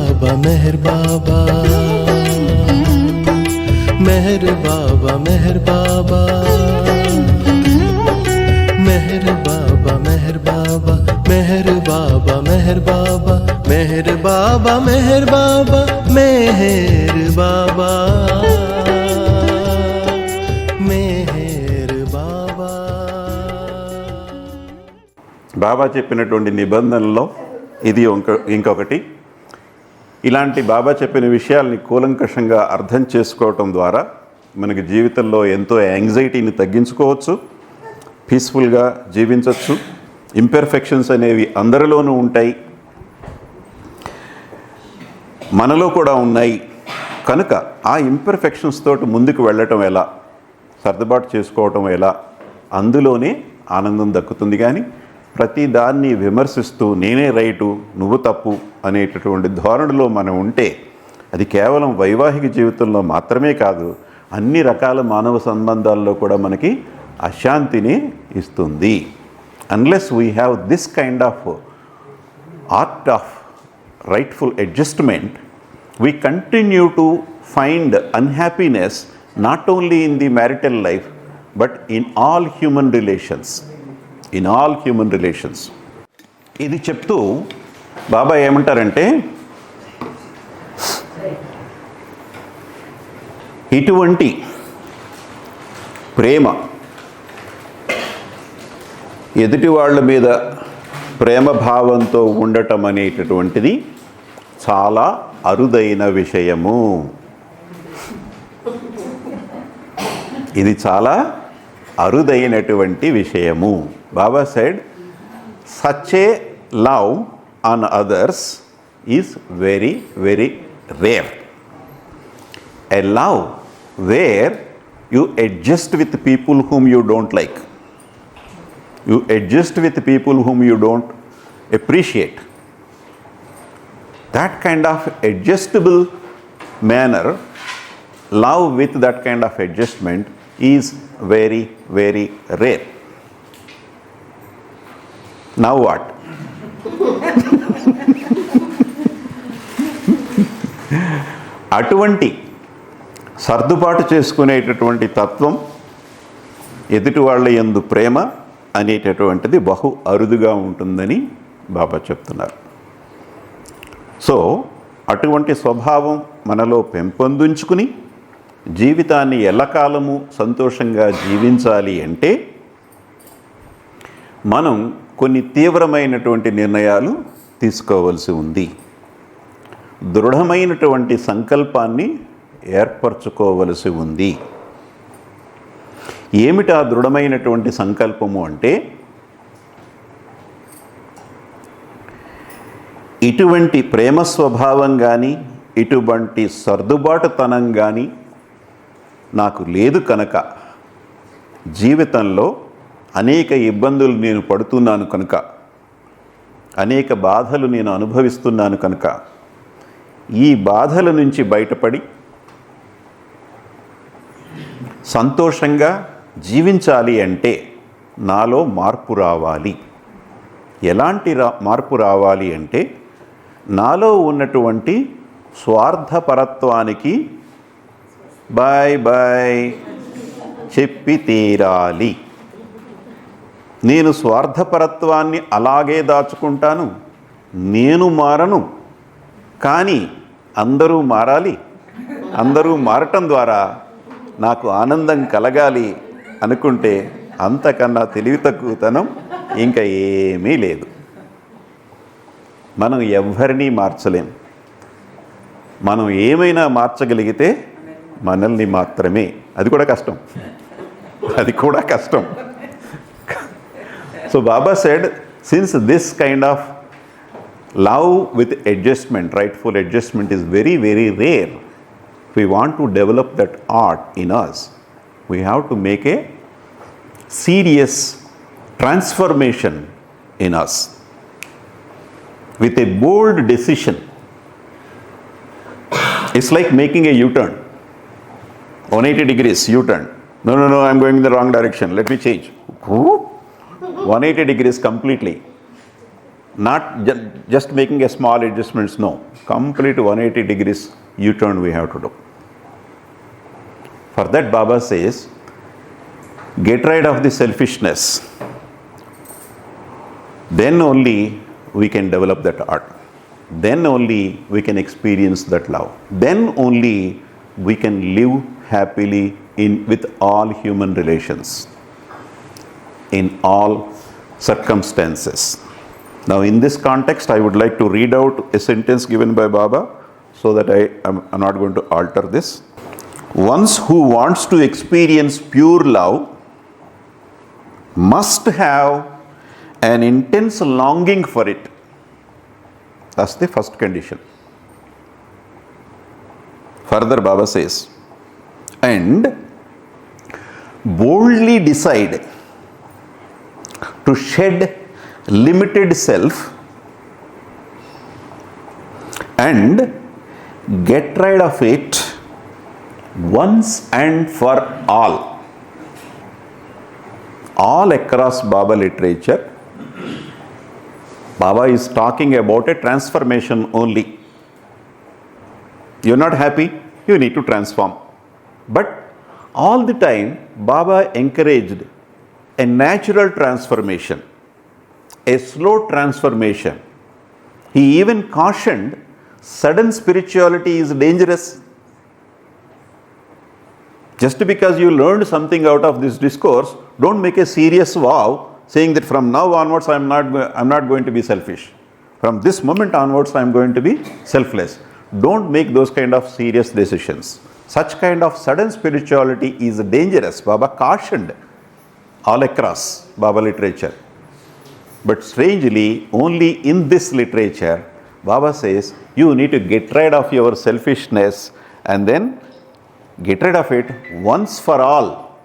बाबा मेहर बाबा, मेहर बाबा मेहर बाबा, मेहर बाबा मेहर बाबा, मेहर बाबा मेहर बाबा, मेहर बाबा मेहर बाबा, मेहर बाबा मेहर बाबा. బాబా చెప్పినటువంటి నిబంధనల్లో ఇది ఇంకొకటి. ఇలాంటి బాబా చెప్పిన విషయాల్ని కూలంకషంగా అర్థం చేసుకోవటం ద్వారా మనకి జీవితంలో ఎంతో యాంగ్జైటీని తగ్గించుకోవచ్చు, పీస్ఫుల్గా జీవించవచ్చు. ఇంపెర్ఫెక్షన్స్ అనేవి అందరిలోనూ ఉంటాయి, మనలో కూడా ఉన్నాయి. కనుక ఆ ఇంపెర్ఫెక్షన్స్ తోటి ముందుకు వెళ్ళటం ఎలా, సర్దుబాటు చేసుకోవటం ఎలా, అందులోనే ఆనందం దక్కుతుంది. కానీ ప్రతి దాన్ని విమర్శిస్తూ నేనే రైటు నువ్వు తప్పు అనేటటువంటి ధోరణిలో మనం ఉంటే అది కేవలం వైవాహిక జీవితంలో మాత్రమే కాదు, అన్ని రకాల మానవ సంబంధాల్లో కూడా మనకి అశాంతిని ఇస్తుంది. Unless we have this kind of art of rightful adjustment, we continue to find unhappiness not only in the marital life but in all human relations. In all human relations. ఇది చెప్తూ బాబా ఏమంటారంటే, ఇటువంటి ప్రేమ, ఎదుటి వాళ్ళ మీద ప్రేమ భావంతో ఉండటం అనేటటువంటిది చాలా అరుదైన విషయము. ఇది చాలా అరుదైనటువంటి విషయము. Baba said, such a love on others is very very rare. A love where you adjust with people whom you don't like. You adjust with people whom you don't appreciate. That kind of adjustable manner, love with that kind of adjustment is very very rare. Now what? అటువంటి సర్దుబాటు చేసుకునేటటువంటి తత్వం, ఎదుటి వాళ్ళ యందు ప్రేమ అనేటటువంటిది బహు అరుదుగా ఉంటుందని బాబా చెప్తున్నారు. సో అటువంటి స్వభావం మనలో పెంపొందించుకుని జీవితాన్ని ఎల్లకాలము సంతోషంగా జీవించాలి అంటే మనం కొన్ని తీవ్రమైనటువంటి నిర్ణయాలు తీసుకోవలసి ఉంది. దృఢమైనటువంటి సంకల్పాన్ని ఏర్పరచుకోవలసి ఉంది. ఏమిటా దృఢమైనటువంటి సంకల్పము అంటే, ఇటువంటి ప్రేమ స్వభావం కానీ ఇటువంటి సర్దుబాటుతనం కానీ నాకు లేదు కనుక, జీవితంలో అనేక ఇబ్బందులు నేను పడుతున్నాను కనుక, అనేక బాధలు నేను అనుభవిస్తున్నాను కనుక, ఈ బాధల నుంచి బయటపడి సంతోషంగా జీవించాలి అంటే నాలో మార్పు రావాలి. ఎలాంటి మార్పు రావాలి అంటే, నాలో ఉన్నటువంటి స్వార్థపరత్వానికి బాయ్ బాయ్ చెప్పి తీరాలి. నేను స్వార్థపరత్వాన్ని అలాగే దాచుకుంటాను, నేను మారను, కానీ అందరూ మారాలి, అందరూ మారటం ద్వారా నాకు ఆనందం కలగాలి అనుకుంటే అంతకన్నా తెలివి తక్కువతనం ఇంకా ఏమీ లేదు. మనం ఎవ్వరినీ మార్చలేం. మనం ఏమైనా మార్చగలిగితే మనల్ని మాత్రమే. అది కూడా కష్టం, అది కూడా కష్టం. So Baba said, since this kind of love with adjustment, rightful adjustment is very very rare. If we want to develop that art in us, we have to make a serious transformation in us with a bold decision. It's like making a U-turn, 180 degrees U-turn. No, I'm going in the wrong direction, let me change. 180 degrees completely. Not just making a small adjustments, no. Complete 180 degrees U-turn we have to do. For that Baba says, get rid of the selfishness. Then only we can develop that art. Then only we can experience that love. Then only we can live happily with all human relations, in all circumstances. Now in this context, I would like to read out a sentence given by Baba so that I am not going to alter this. One who wants to experience pure love must have an intense longing for it. That's the first condition. Further Baba says, and boldly decide to shed limited self and get rid of it once and for all. All across Baba literature, Baba is talking about a transformation only. You're not happy, you need to transform. But all the time, Baba encouraged a natural transformation, a slow transformation. He even cautioned sudden spirituality is dangerous. Just because you learned something out of this discourse, don't make a serious vow saying that from now onwards I'm not going to be selfish. From this moment onwards I'm going to be selfless. Don't make those kind of serious decisions. Such kind of sudden spirituality is dangerous. Baba cautioned all across Baba literature. But strangely, only in this literature, Baba says, you need to get rid of your selfishness and then get rid of it once for all.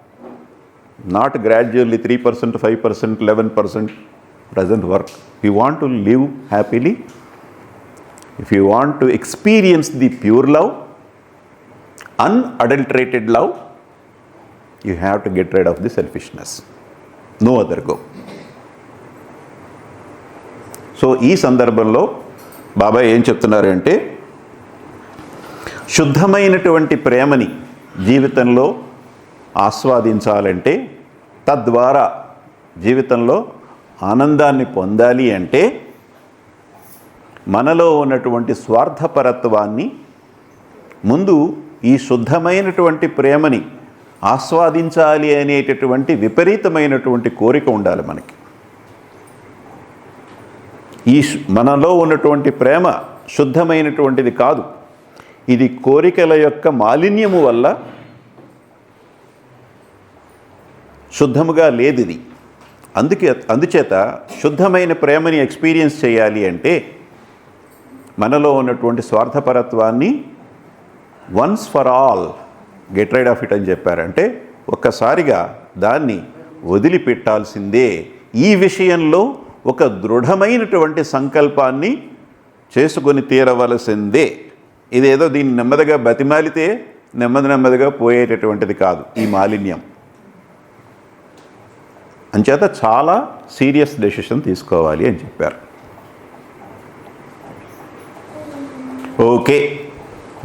Not gradually 3%, 5%, 11% doesn't work. If you want to live happily, if you want to experience the pure love, unadulterated love, you have to get rid of the selfishness. No other go. So ఈ సందర్భంలో బాబా ఏం చెప్తున్నారంటే, శుద్ధమైనటువంటి ప్రేమని జీవితంలో ఆస్వాదించాలంటే, తద్వారా జీవితంలో ఆనందాన్ని పొందాలి అంటే, మనలో ఉన్నటువంటి స్వార్థపరత్వాన్ని ముందు ఈ శుద్ధమైనటువంటి ప్రేమని ఆస్వాదించాలి అనేటటువంటి విపరీతమైనటువంటి కోరిక ఉండాలి మనకి. ఈ మనలో ఉన్నటువంటి ప్రేమ శుద్ధమైనటువంటిది కాదు, ఇది కోరికల యొక్క మాలిన్యము వల్ల శుద్ధముగా లేదు ఇది. అందుచేత శుద్ధమైన ప్రేమని ఎక్స్పీరియన్స్ చేయాలి అంటే మనలో ఉన్నటువంటి స్వార్థపరత్వాన్ని once for all get rid of it అని చెప్పారంటే ఒక్కసారిగా దాన్ని వదిలిపెట్టాల్సిందే. ఈ విషయంలో ఒక దృఢమైనటువంటి సంకల్పాన్ని చేసుకొని తీరవలసిందే. ఇదేదో దీన్ని నెమ్మదిగా బతిమాలితే నెమ్మదిగా పోయేటటువంటిది కాదు ఈ మాలిన్యం. అంచేత చాలా సీరియస్ డెసిషన్ తీసుకోవాలి అని చెప్పారు. ఓకే,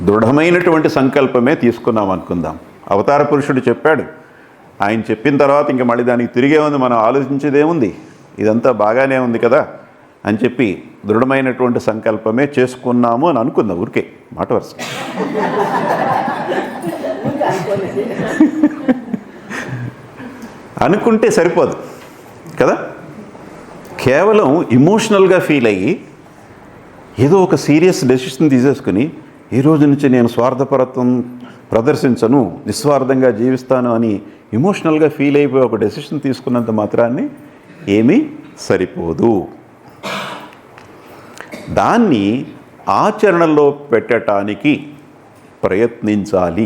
దృఢమైనటువంటి సంకల్పమే తీసుకున్నాం అనుకుందాం. అవతార పురుషుడు చెప్పాడు, ఆయన చెప్పిన తర్వాత ఇంకా మళ్ళీ దానికి తిరిగే ఉంది, మనం ఆలోచించేదేముంది, ఇదంతా బాగానే ఉంది కదా అని చెప్పి దృఢమైనటువంటి సంకల్పమే చేసుకున్నాము అని అనుకుందాం. ఊరికే మాట వరుస అనుకుంటే సరిపోదు కదా. కేవలం ఇమోషనల్గా ఫీల్ అయ్యి ఏదో ఒక సీరియస్ డెసిషన్ తీసేసుకుని ఈ రోజు నుంచి నేను స్వార్థపరత్వం ప్రదర్శించను, నిస్వార్థంగా జీవిస్తాను అని ఇమోషనల్గా ఫీల్ అయిపోయి ఒక డెసిషన్ తీసుకున్నంత మాత్రాన్ని ఏమీ సరిపోదు. దాన్ని ఆచరణలో పెట్టడానికి ప్రయత్నించాలి.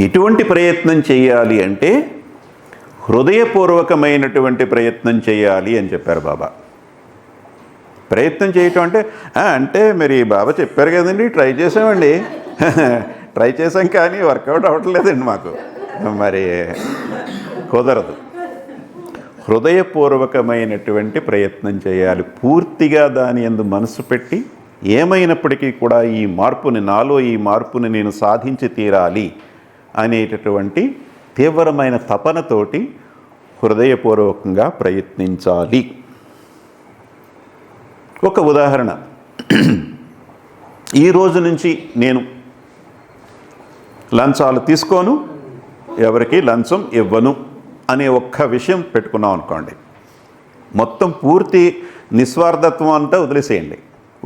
ఎటువంటి ప్రయత్నం చేయాలి అంటే హృదయపూర్వకమైనటువంటి ప్రయత్నం చేయాలి అని చెప్పారు బాబా. ప్రయత్నం చేయటం అంటే మరి బాబా చెప్పారు కదండి, ట్రై చేసామండి, ట్రై చేసాం కానీ వర్కౌట్ అవ్వట్లేదండి మాకు, మరి కుదరదు. హృదయపూర్వకమైనటువంటి ప్రయత్నం చేయాలి. పూర్తిగా దాని యందు మనసు పెట్టి ఏమైనప్పటికీ కూడా ఈ మార్పుని, నాలో ఈ మార్పుని నేను సాధించి తీరాలి అనేటటువంటి తీవ్రమైన తపనతోటి హృదయపూర్వకంగా ప్రయత్నించాలి. ఒక ఉదాహరణ, ఈ రోజు నుంచి నేను లంచాలు తీసుకోను, ఎవరికి లంచం ఇవ్వను అనే ఒక్క విషయం పెట్టుకున్నాం అనుకోండి. మొత్తం పూర్తి నిస్వార్థత్వం అంతా వదిలేసేయండి.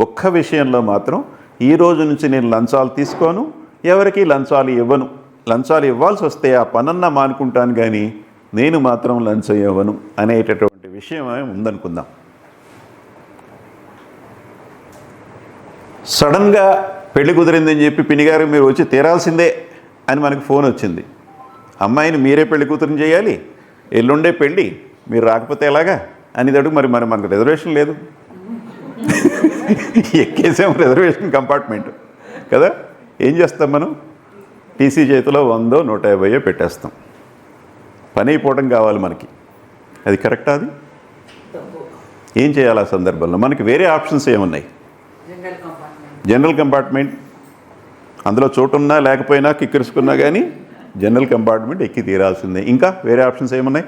ఒక్క విషయంలో మాత్రం ఈ రోజు నుంచి నేను లంచాలు తీసుకోను, ఎవరికి లంచాలు ఇవ్వను. లంచాలు ఇవ్వాల్సి వస్తే ఆ పనన్నా మానుకుంటాను, కానీ నేను మాత్రం లంచం ఇవ్వను అనేటటువంటి విషయం ఉందనుకుందాం. సడన్గా పెళ్లి కుదిరిందని చెప్పి పినిగారు మీరు వచ్చి తీరాల్సిందే అని మనకు ఫోన్ వచ్చింది. అమ్మాయిని మీరే పెళ్లి కూతురుని చేయాలి, ఎల్లుండే పెళ్ళి, మీరు రాకపోతే ఎలాగా అని అడుగు. మరి మనకు రిజర్వేషన్ లేదు, ఎక్కేసాం రిజర్వేషన్ కంపార్ట్మెంట్ కదా. ఏం చేస్తాం మనం? టీసీ చేతిలో 100, 150 పెట్టేస్తాం. పని అయిపోవడం కావాలి మనకి. అది కరెక్టా? అది ఏం చేయాలి ఆ సందర్భంలో? మనకి వేరే ఆప్షన్స్ ఏమున్నాయి? జనరల్ కంపార్ట్మెంట్, అందులో చోటు ఉన్నా లేకపోయినా కిక్కిరుసుకున్నా కానీ జనరల్ కంపార్ట్మెంట్ ఎక్కి తీరాల్సిందే. ఇంకా వేరే ఆప్షన్స్ ఏమున్నాయి?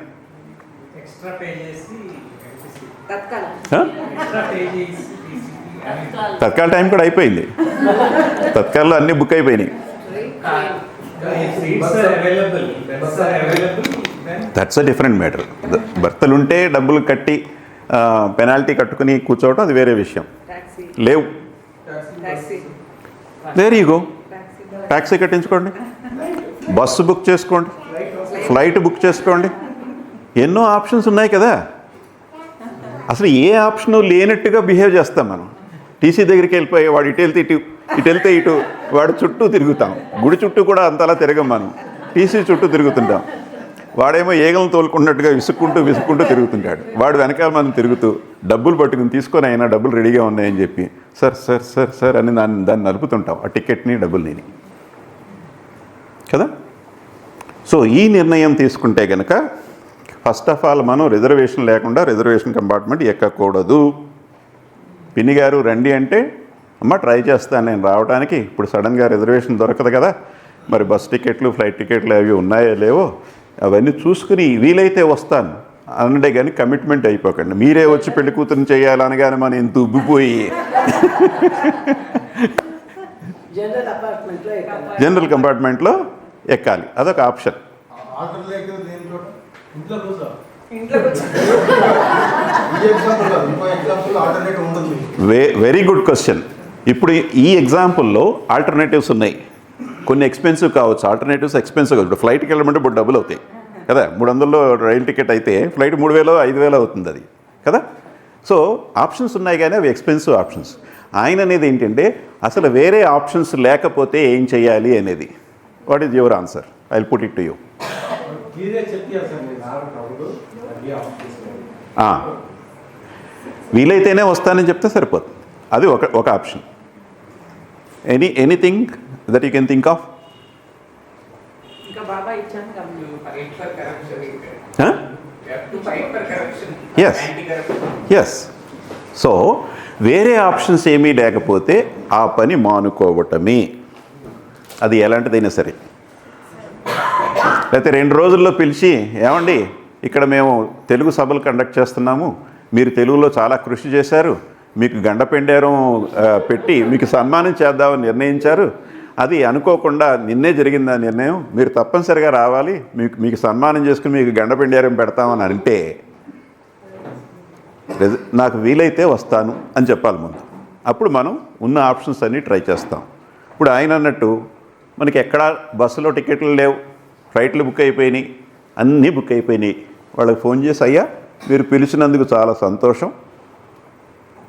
తత్కాల టైం కూడా అయిపోయింది. తత్కాల్లో అన్నీ బుక్ అయిపోయినాయి. That's a different matter. భర్తలుంటే డబ్బులు కట్టి పెనాల్టీ కట్టుకుని కూర్చోవటం అది వేరే విషయం. లేవు, దేర్ యు గో. ట్యాక్సీ కట్టించుకోండి, బస్సు బుక్ చేసుకోండి, ఫ్లైట్ బుక్ చేసుకోండి. ఎన్నో ఆప్షన్స్ ఉన్నాయి కదా. అసలు ఏ ఆప్షను లేనట్టుగా బిహేవ్ చేస్తాం మనం. టీసీ దగ్గరికి వెళ్ళిపోయి వాడు ఇటు వెళ్తే ఇటు, ఇటు వెళ్తే ఇటు, వాడు చుట్టూ తిరుగుతాం. గుడి చుట్టూ కూడా అంతలా తిరగం మనం, టీసీ చుట్టూ తిరుగుతుంటాం. వాడేమో ఈగలను తోలుకున్నట్టుగా విసుక్కుంటూ తిరుగుతుంటాడు. వాడు వెనకాల మనం తిరుగుతూ డబ్బులు పట్టుకుని తీసుకొని అయినా డబ్బులు రెడీగా ఉన్నాయని చెప్పి సార్ సార్ సార్ సార్ అని దాన్ని నలుపుతుంటాం, ఆ టికెట్ని డబ్బుల్ని కదా. సో ఈ నిర్ణయం తీసుకుంటే కనుక ఫస్ట్ ఆఫ్ ఆల్ మనం రిజర్వేషన్ లేకుండా రిజర్వేషన్ కంపార్ట్మెంట్ ఎక్కకూడదు. పిన్ని గారు రండి అంటే అమ్మ ట్రై చేస్తాను నేను రావడానికి. ఇప్పుడు సడన్గా రిజర్వేషన్ దొరకదు కదా, మరి బస్ టికెట్లు, ఫ్లైట్ టికెట్లు అవి ఉన్నాయో లేవో అవన్నీ చూసుకుని వీలైతే వస్తాను అనంటే కానీ కమిట్మెంట్ అయిపోకండి. మీరే వచ్చి పెళ్లి కూతురుని చేయాలనగానే మనం ఎంత ఉబ్బిపోయి జనరల్ కంపార్ట్మెంట్లో ఎక్కాలి. అదొక ఆప్షన్. Very good question. ఇప్పుడు ఈ ఎగ్జాంపుల్లో ఆల్టర్నేటివ్స్ ఉన్నాయి. కొన్ని ఎక్స్పెన్సివ్ కావచ్చు, ఆల్టర్నేటివ్స్ ఎక్స్పెన్సివ్ కావచ్చు. ఇప్పుడు ఫ్లైట్కి వెళ్ళమంటే ఇప్పుడు డబ్బులు అవుతాయి కదా. 300లో రైలు టికెట్ అయితే ఫ్లైట్ 3000, 5000 అవుతుంది అది కదా. సో ఆప్షన్స్ ఉన్నాయి కానీ అవి ఎక్స్పెన్సివ్ ఆప్షన్స్. ఆయన అనేది ఏంటంటే అసలు వేరే ఆప్షన్స్ లేకపోతే ఏం చేయాలి అనేది. What is your answer? I will put it to you. వీలైతేనే వస్తానని చెప్తే సరిపోతుంది. అది ఒక option. Anything that you can think of? Huh? Yes. So వేరే ఆప్షన్స్ ఏమీ లేకపోతే ఆ పని మానుకోవటమే. అది ఎలాంటిదైనా సరే. లేకపోతే 2 రోజుల్లో పిలిచి ఏమండి ఇక్కడ మేము తెలుగు సభలు కండక్ట్ చేస్తున్నాము, మీరు తెలుగులో చాలా కృషి చేశారు, మీకు గండపెండేరం పెట్టి మీకు సన్మానం చేద్దామని నిర్ణయించారు, అది అనుకోకుండా నిన్నే జరిగింది ఆ నిర్ణయం, మీరు తప్పనిసరిగా రావాలి, మీకు సన్మానం చేసుకుని మీకు గండపెండేరం పెడతామని అంటే నాకు వీలైతే వస్తాను అని చెప్పాలి ముందు. అప్పుడు మనం ఉన్న ఆప్షన్స్ అన్నీ ట్రై చేస్తాం. ఇప్పుడు ఆయన అన్నట్టు మనకి ఎక్కడా బస్సులో టికెట్లు లేవు, ఫ్లైట్లు బుక్ అయిపోయినాయి, అన్నీ బుక్ అయిపోయినాయి. వాళ్ళకి ఫోన్ చేసి అయ్యా మీరు పిలిచినందుకు చాలా సంతోషం,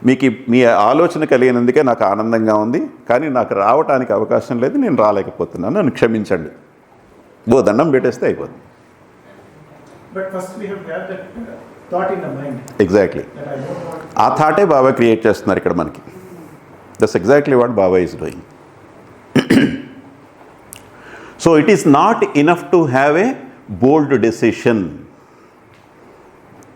మీకు మీ ఆలోచన కలిగినందుకే నాకు ఆనందంగా ఉంది, కానీ నాకు రావడానికి అవకాశం లేదు, నేను రాలేకపోతున్నాను, నన్ను క్షమించండి, దండం పెట్టేస్తే అయిపోతుంది. ఎగ్జాక్ట్లీ ఆ థాటే బాబా క్రియేట్ చేస్తున్నారు ఇక్కడ మనకి. That's exactly what Baba is doing. So it is not enough to have a bold decision.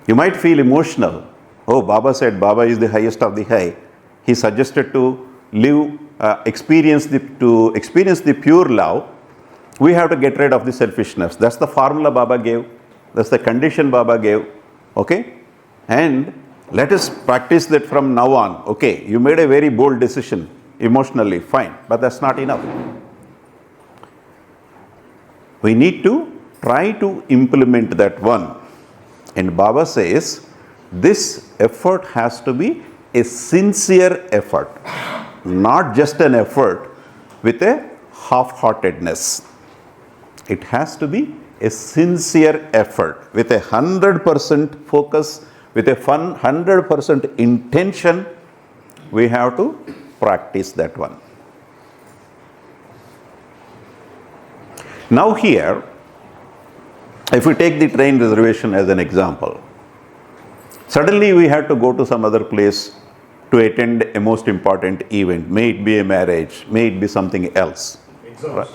You might feel emotional. Oh, Baba said Baba is the highest of the high. He suggested to live, experience the pure love. We have to get rid of the selfishness. That's the formula Baba gave. That's the condition Baba gave. Okay? And let us practice that from now on. Okay, you made a very bold decision emotionally, fine, but that's not enough. We need to try to implement that one. And Baba says, this effort has to be a sincere effort, not just an effort with a half-heartedness. It has to be a sincere effort with a 100% focus, with a 100% intention. We have to practice that one. Now here, if we take the train reservation as an example, suddenly we have to go to some other place to attend a most important event. May it be a marriage, may it be something else. Exams. Right?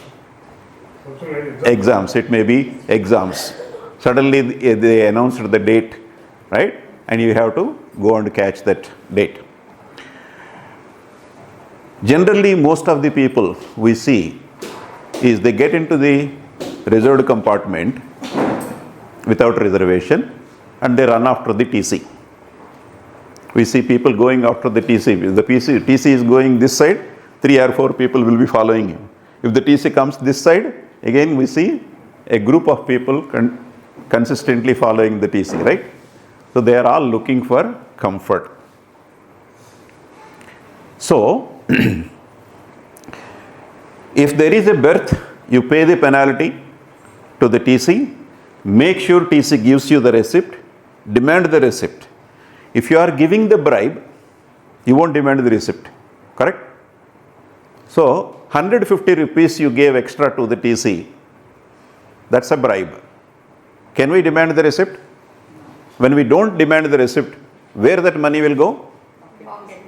Something like exams. Exams, it may be exams. Suddenly they announced the date, right? And you have to go and catch that date. Generally, most of the people we see is they get into the reserved compartment without reservation and they run after the TC. We see people going after the TC. If the TC is going this side, 3 or 4 people will be following him. If the TC comes this side, again we see a group of people consistently following the TC, right? So they are all looking for comfort. So, if there is a berth, you pay the penalty to the TC, make sure TC gives you the receipt, demand the receipt. If you are giving the bribe, you won't demand the receipt, correct? So, 150 rupees you gave extra to the TC, that's a bribe. Can we demand the receipt? When we don't demand the receipt, where that money will go? Pocket.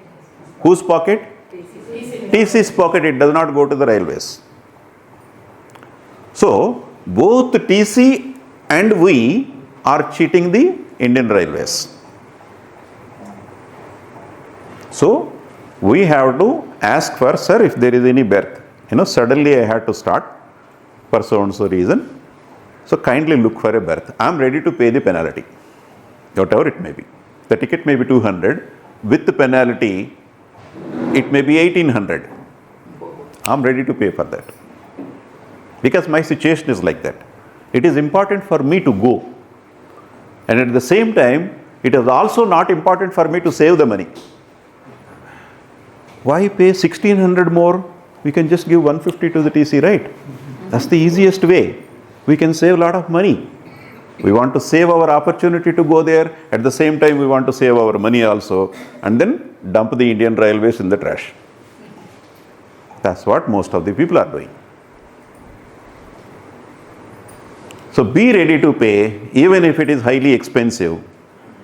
Whose pocket? TC's pocket. It does not go to the railways. So, both TC and we are cheating the Indian Railways. So, we have to ask for, sir, if there is any berth. Suddenly I had to start for so and so reason. So, kindly look for a berth. I am ready to pay the penalty, whatever it may be. The ticket may be 200. With the penalty, it may be 1800. I am ready to pay for that. Because my situation is like that. It is important for me to go. And at the same time, it is also not important for me to save the money. Why pay 1600 more? We can just give 150 to the TC, right? That's the easiest way. We can save a lot of money. We want to save our opportunity to go there. At the same time, we want to save our money also. And then dump the Indian Railways in the trash. That's what most of the people are doing. So be ready to pay, even if it is highly expensive,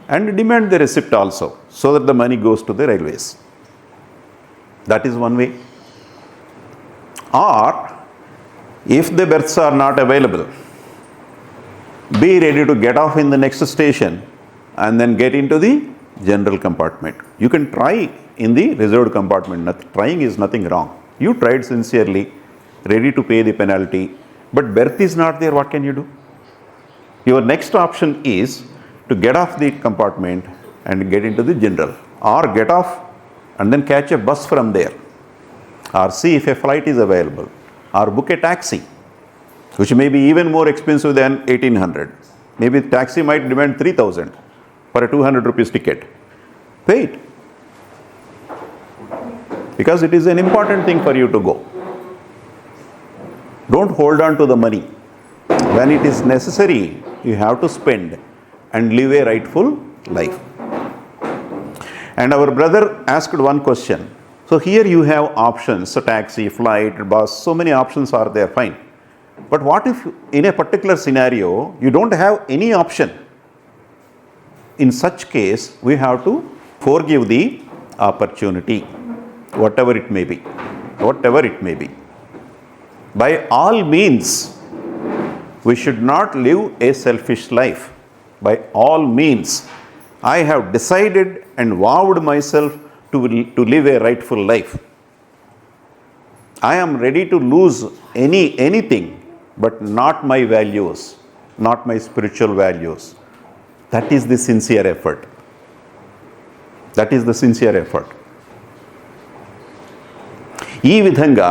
and demand the receipt also, so that the money goes to the railways. That is one way. Or, if the berths are not available, be ready to get off in the next station and then get into the general compartment. You can try in the reserved compartment. Trying is nothing wrong. You tried sincerely, ready to pay the penalty, but berth is not there. What can you do? Your next option is to get off the compartment and get into the general, or get off and then catch a bus from there, or see if a flight is available, or book a taxi, which may be even more expensive than 1800. Maybe the taxi might demand 3000 for a 200 rupees ticket. Pay it. Because it is an important thing for you to go. Don't hold on to the money. When it is necessary, you have to spend and live a rightful life. And our brother asked one question. So here you have options, so taxi, flight, bus, so many options are there, fine. But what if in a particular scenario, you don't have any option? In such case, we have to forgive the opportunity, whatever it may be, whatever it may be. By all means, we should not live a selfish life. by all means. I have decided and vowed myself to live a rightful life. I am ready to lose anything, but not my values, not my spiritual values. That is the sincere effort. That is the sincere effort. ఈ విధంగా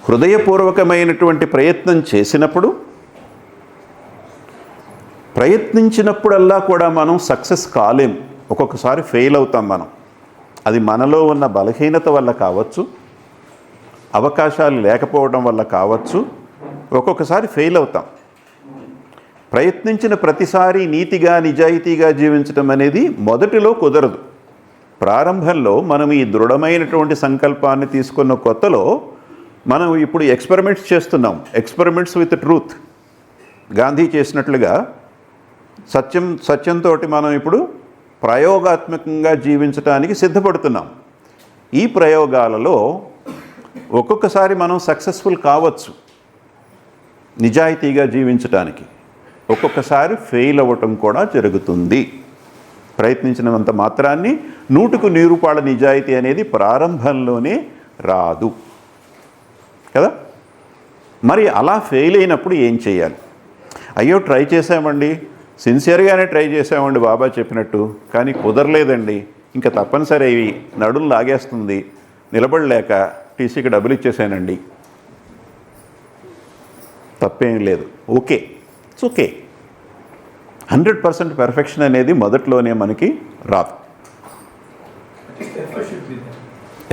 హృదయపూర్వకమైనటువంటి ప్రయత్నం చేసినప్పుడు, ప్రయత్నించినప్పుడల్లా కూడా మనం success కాలేం. ఒక్కొక్కసారి fail అవుతాం మనం. అది మనలో ఉన్న బలహీనత వల్ల కావచ్చు, అవకాశాలు లేకపోవడం వల్ల కావచ్చు, ఒక్కొక్కసారి ఫెయిల్ అవుతాం. ప్రయత్నించిన ప్రతిసారి నీతిగా నిజాయితీగా జీవించడం అనేది మొదటిలో కుదరదు. ప్రారంభంలో మనం ఈ దృఢమైనటువంటి సంకల్పాన్ని తీసుకున్న కొత్తలో మనం ఇప్పుడు ఎక్స్పెరిమెంట్స్ చేస్తున్నాం. Experiments with truth. గాంధీ చేసినట్లుగా సత్యంతో మనం ఇప్పుడు ప్రయోగాత్మకంగా జీవించడానికి సిద్ధపడుతున్నాం. ఈ ప్రయోగాలలో ఒక్కొక్కసారి మనం సక్సెస్ఫుల్ కావచ్చు నిజాయితీగా జీవించడానికి, ఒక్కొక్కసారి ఫెయిల్ అవ్వటం కూడా జరుగుతుంది. ప్రయత్నించినంత మాత్రాన్ని 100% నిజాయితీ అనేది ప్రారంభంలోనే రాదు కదా. మరి అలా ఫెయిల్ అయినప్పుడు ఏం చేయాలి? అయ్యో ట్రై చేసామండి, సిన్సియర్గానే ట్రై చేసామండి బాబా చెప్పినట్టు, కానీ కుదరలేదండి, ఇంకా తప్పనిసరి అవి నడులు లాగేస్తుంది, నిలబడలేక టీసీకి డబ్బులు ఇచ్చేసానండి. తప్పేం లేదు, ఓకే, ఇట్స్ ఓకే. 100% పెర్ఫెక్షన్ అనేది మొదట్లోనే మనకి రాదు.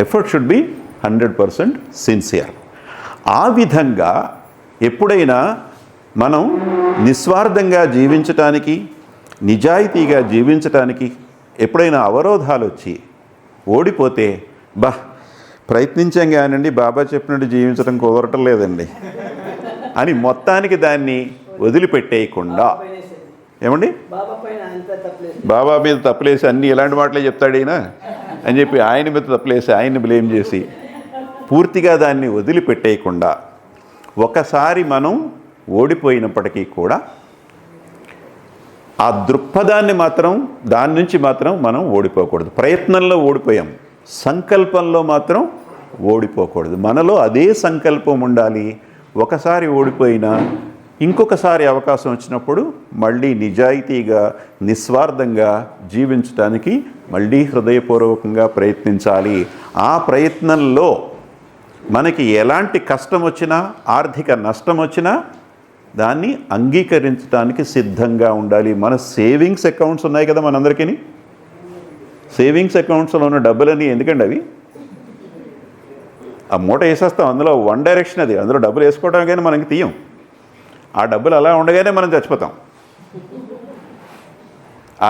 Effort should be 100% sincere. ఆ విధంగా ఎప్పుడైనా మనం నిస్వార్థంగా జీవించటానికి, నిజాయితీగా జీవించటానికి ఎప్పుడైనా అవరోధాలు వచ్చి ఓడిపోతే, ప్రయత్నించాం కానండి బాబా చెప్పినట్టు జీవించడం కుదరటం లేదండి అని మొత్తానికి దాన్ని వదిలిపెట్టేయకుండా, ఏమండి బాబా మీద తప్పులేసి అన్నీ ఇలాంటి మాటలే చెప్తాడు ఈయన అని చెప్పి ఆయన మీద తప్పులేసి ఆయన్ని బ్లేమ్ చేసి పూర్తిగా దాన్ని వదిలిపెట్టేయకుండా, ఒకసారి మనం ఓడిపోయినప్పటికీ కూడా ఆ దృక్పథాన్ని మాత్రం, దాని నుంచి మాత్రం మనం ఓడిపోకూడదు. ప్రయత్నంలో ఓడిపోయాం, సంకల్పంలో మాత్రం ఓడిపోకూడదు. మనలో అదే సంకల్పం ఉండాలి. ఒకసారి ఓడిపోయినా ఇంకొకసారి అవకాశం వచ్చినప్పుడు మళ్ళీ నిజాయితీగా నిస్వార్థంగా జీవించడానికి మళ్ళీ హృదయపూర్వకంగా ప్రయత్నించాలి. ఆ ప్రయత్నంలో మనకి ఎలాంటి కష్టం వచ్చినా, ఆర్థిక నష్టం వచ్చినా దాన్ని అంగీకరించడానికి సిద్ధంగా ఉండాలి. మన సేవింగ్స్ అకౌంట్స్ ఉన్నాయి కదా మనందరికీ. సేవింగ్స్ అకౌంట్స్లో ఉన్న డబ్బులన్నీ ఎందుకండి అవి? ఆ మూట వేసేస్తాం, అందులో వన్ డైరెక్షన్ అది, అందులో డబ్బులు వేసుకోవడానికైనా మనకి తీయం. ఆ డబ్బులు అలా ఉండగానే మనం చచ్చిపోతాం.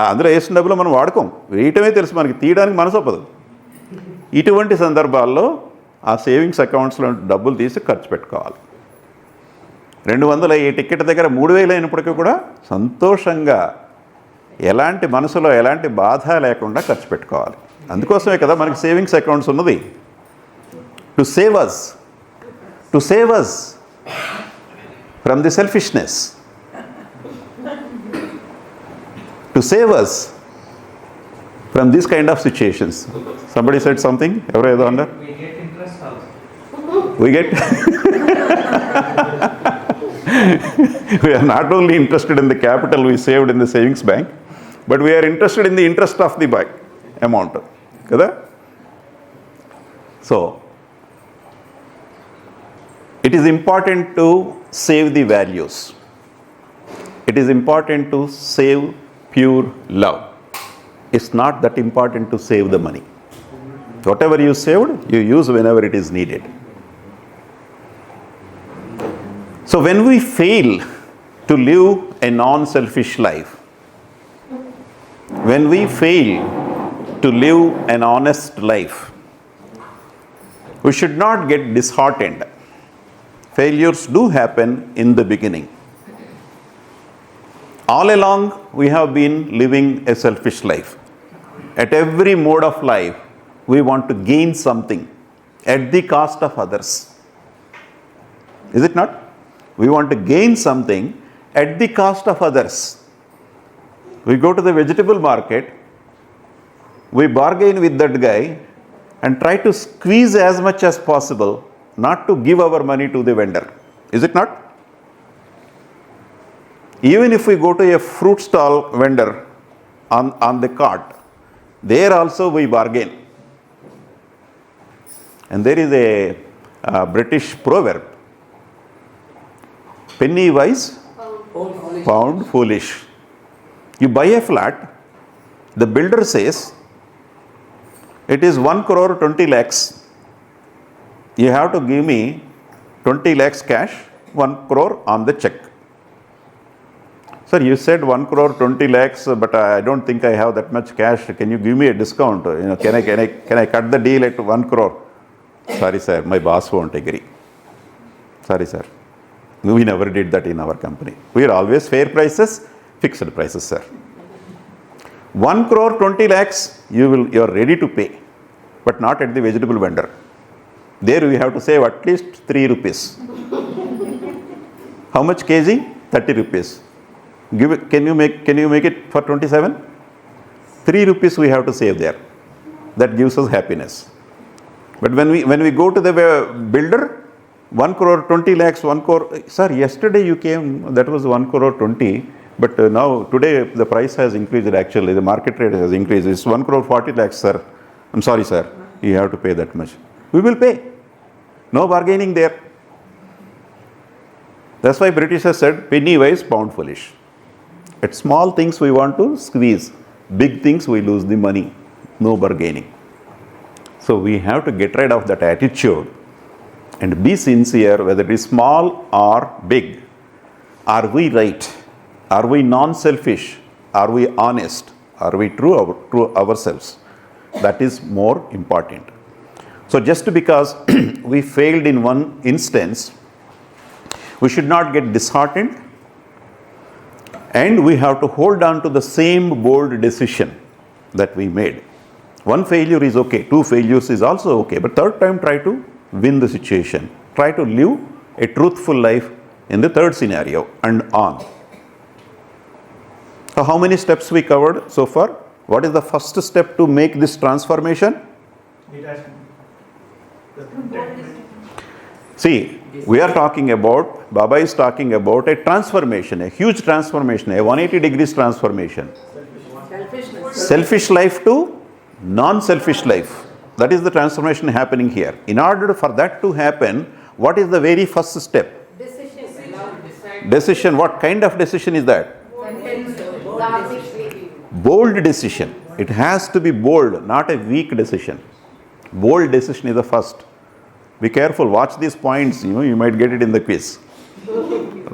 అందులో వేసిన డబ్బులు మనం వాడుకోం, వేయటమే తెలుసు మనకి, తీయడానికి మనసు ఒప్పదు. ఇటువంటి సందర్భాల్లో ఆ సేవింగ్స్ అకౌంట్స్లో డబ్బులు తీసి ఖర్చు పెట్టుకోవాలి. 200 ఈ టికెట్ దగ్గర 3000 అయినప్పటికీ కూడా సంతోషంగా, ఎలాంటి మనసులో ఎలాంటి బాధ లేకుండా ఖర్చు పెట్టుకోవాలి. అందుకోసమే కదా మనకి సేవింగ్స్ అకౌంట్స్ ఉన్నది. To save us from the selfishness, to save us from these kind of situations. Somebody said something? Ever under? We get interest also. We get we are not only interested in the capital we saved in the savings bank, but we are interested in the interest of the bank amount kada. So it is important to save the values. It is important to save pure love. It's not that important to save the money. Whatever you saved, you use whenever it is needed. So when we fail to live a non-selfish life, when we fail to live an honest life, we should not get disheartened. Failures do happen in the beginning. All along, we have been living a selfish life. At every mode of life, we want to gain something at the cost of others. Is it not? We want to gain something at the cost of others. We go to the vegetable market, we bargain with that guy and try to squeeze as much as possible not to give our money to the vendor. Is it not? Even if we go to a fruit stall vendor on the cart, there also we bargain. And there is a British proverb, penny wise, pound foolish. You buy a flat, the builder says it is 1 crore 20 lakhs. You have to give me 20 lakhs cash, 1 crore on the check. Sir, you said 1 crore 20 lakhs, but I don't think I have that much cash. Can you give me a discount? Can I cut the deal at 1 crore? Sorry, sir, my boss won't agree. Sorry, sir. We never did that in our company. We are always fair prices, fixed prices, sir. 1 crore 20 lakhs, you are ready to pay, but not at the vegetable vendor. There we have to save at least 3 rupees. How much kg? 30 rupees. Can you make it for 27? 3 rupees we have to save there. That gives us happiness. But when we go to the builder, 1 crore 20 lakhs, 1 crore. Sir, yesterday you came, that was 1 crore 20. But now, today, the price has increased actually. The market rate has increased. It's 1 crore 40 lakhs, sir. I'm sorry, sir. You have to pay that much. We will pay. No bargaining there. That's why British has said, penny wise, pound foolish. At small things we want to squeeze. Big things we lose the money. No bargaining. So we have to get rid of that attitude and be sincere, whether it is small or big. Are we right? Are we non-selfish? Are we honest? Are we true ourselves? That is more important. So just because we failed in one instance, we should not get disheartened, and we have to hold on to the same bold decision that we made. One failure is okay, 2 failures is also okay, but third time try to win the situation. Try to live a truthful life in the third scenario and on. So how many steps we covered so far? What is the first step to make this transformation? See, we are talking about, Baba is talking about a transformation, a huge transformation, a 180 degrees transformation. Selfish life to non-selfish life. That is the transformation happening here. In order for that to happen, what is the very first step? Decision. What kind of decision is that? Bold decision. It has to be bold, not a weak decision. Bold decision is the first. Be careful, watch these points, you might get it in the quiz.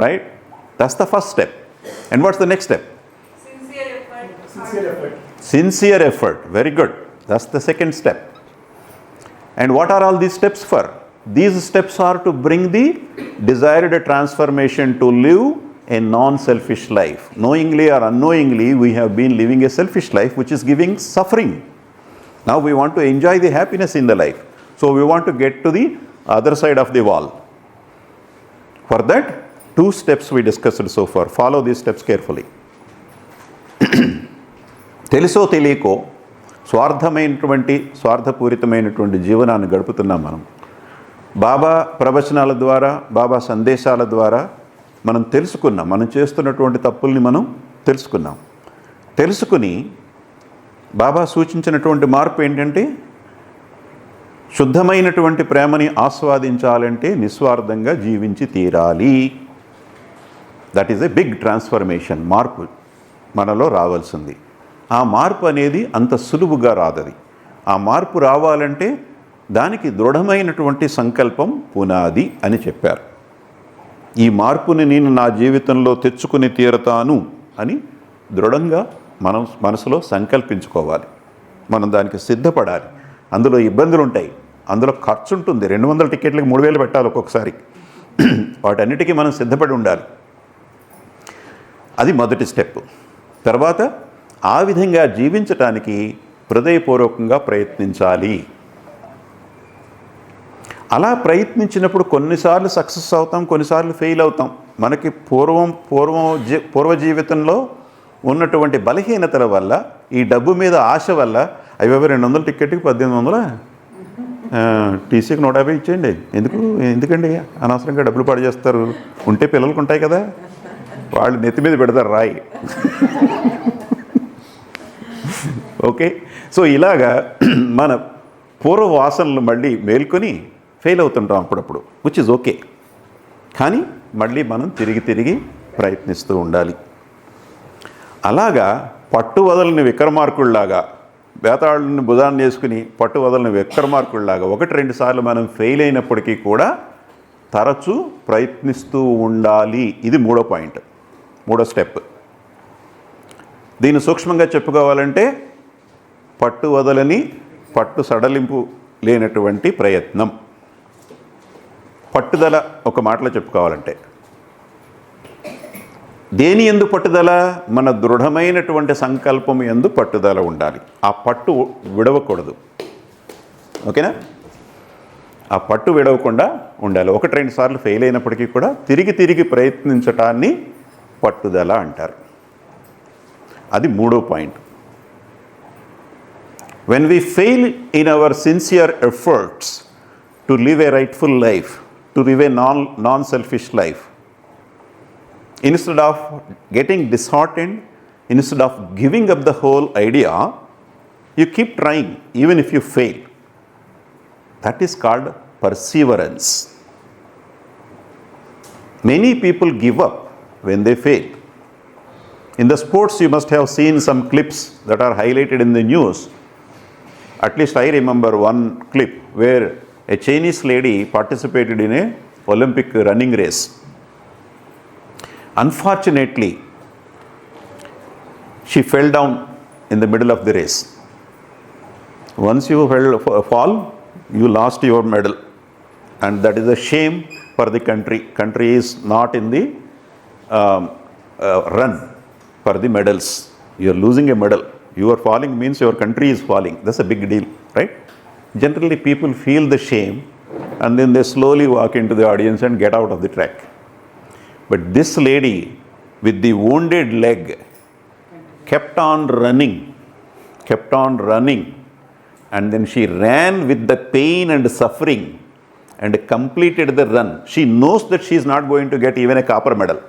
Right? That's the first step. And what's the next step? Sincere effort. Very good. That's the second step. And what are all these steps for? These steps are to bring the desired transformation to live a non-selfish life. Knowingly or unknowingly, we have been living a selfish life which is giving suffering. Now we want to enjoy the happiness in the life. So we want to get to the other side of the wall. For that, 2 steps we discussed so far. Follow these steps carefully. తెలుసో తెలియకో స్వార్థపూరితమైనటువంటి జీవనాన్ని గడుపుతున్నాం మనం. బాబా ప్రవచనాల ద్వారా, బాబా సందేశాల ద్వారా మనం తెలుసుకున్నాం. మనం చేస్తున్నటువంటి తప్పుల్ని మనం తెలుసుకుని బాబా సూచించినటువంటి మార్పు ఏంటంటే, శుద్ధమైనటువంటి ప్రేమని ఆస్వాదించాలంటే నిస్వార్థంగా జీవించి తీరాలి. That is a big transformation. మార్పు మనలో రావాల్సింది. ఆ మార్పు అనేది అంత సులువుగా రాదది. ఆ మార్పు రావాలంటే దానికి దృఢమైనటువంటి సంకల్పం పునాది అని చెప్పారు. ఈ మార్పుని నేను నా జీవితంలో తెచ్చుకుని తీరతాను అని దృఢంగా మనం మనసులో సంకల్పించుకోవాలి. మనం దానికి సిద్ధపడాలి. అందులో ఇబ్బందులు ఉంటాయి, అందులో ఖర్చు ఉంటుంది. 200 టికెట్లకి 3000 పెట్టాలి ఒక్కొక్కసారి. వాటన్నిటికీ మనం సిద్ధపడి ఉండాలి. అది మొదటి స్టెప్. తర్వాత ఆ విధంగా జీవించటానికి హృదయపూర్వకంగా ప్రయత్నించాలి. అలా ప్రయత్నించినప్పుడు కొన్నిసార్లు సక్సెస్ అవుతాం, కొన్నిసార్లు ఫెయిల్ అవుతాం. మనకి పూర్వ జీవితంలో ఉన్నటువంటి బలహీనతల వల్ల, ఈ డబ్బు మీద ఆశ వల్ల, అవి 200 టికెట్కి 1800, టీసీకి 150 ఇచ్చేయండి, ఎందుకండి అనవసరంగా డబ్బులు పాడు చేస్తారు, ఉంటే పిల్లలకు ఉంటాయి కదా, వాళ్ళు నెత్తి మీద పెడతారు రాయి. ఓకే, సో ఇలాగా మన పూర్వ వాసనలు మళ్ళీ మేల్కొని ఫెయిల్ అవుతుంటాం అప్పుడప్పుడు, విచ్ ఇస్ ఓకే. కానీ మళ్ళీ మనం తిరిగి ప్రయత్నిస్తూ ఉండాలి. అలాగా పట్టు వదలని విక్రమార్కుల్లాగా, వేతాళుని భుజాన్ని వేసుకుని పట్టు వదలని విక్రమార్కుల్లాగా 1-2 సార్లు మనం ఫెయిల్ అయినప్పటికీ కూడా తరచూ ప్రయత్నిస్తూ ఉండాలి. ఇది 3వ పాయింట్, 3వ స్టెప్. దీన్ని సూక్ష్మంగా చెప్పుకోవాలంటే పట్టు వదలని, పట్టు సడలింపు లేనటువంటి ప్రయత్నం. పట్టుదల ఒక మాటలో చెప్పుకోవాలంటే దేని యందు పట్టుదల? మన దృఢమైనటువంటి సంకల్పం యందు పట్టుదల ఉండాలి. ఆ పట్టు విడవకూడదు. ఓకేనా? ఆ పట్టు విడవకుండా ఉండాలి. 1-2 సార్లు ఫెయిల్ అయినప్పటికీ కూడా తిరిగి ప్రయత్నించటాన్ని పట్టుదల అంటారు. అది 3వ point. When we fail in our sincere efforts to live a rightful life, to live a non-selfish life, instead of getting disheartened, instead of giving up the whole idea, you keep trying even if you fail. That is called perseverance. Many people give up when they fail. In the sports, you must have seen some clips that are highlighted in the news. At least I remember one clip where a Chinese lady participated in a Olympic running race. Unfortunately, she fell down in the middle of the race. Once you fall, you lost your medal, and that is a shame for the country. Country is not in the run for the medals. You are losing a medal. You are falling means your country is falling. That's a big deal, right? Generally, people feel the shame and then they slowly walk into the audience and get out of the track. But this lady with the wounded leg kept on running, and then she ran with the pain and suffering and completed the run. She knows that she is not going to get even a copper medal.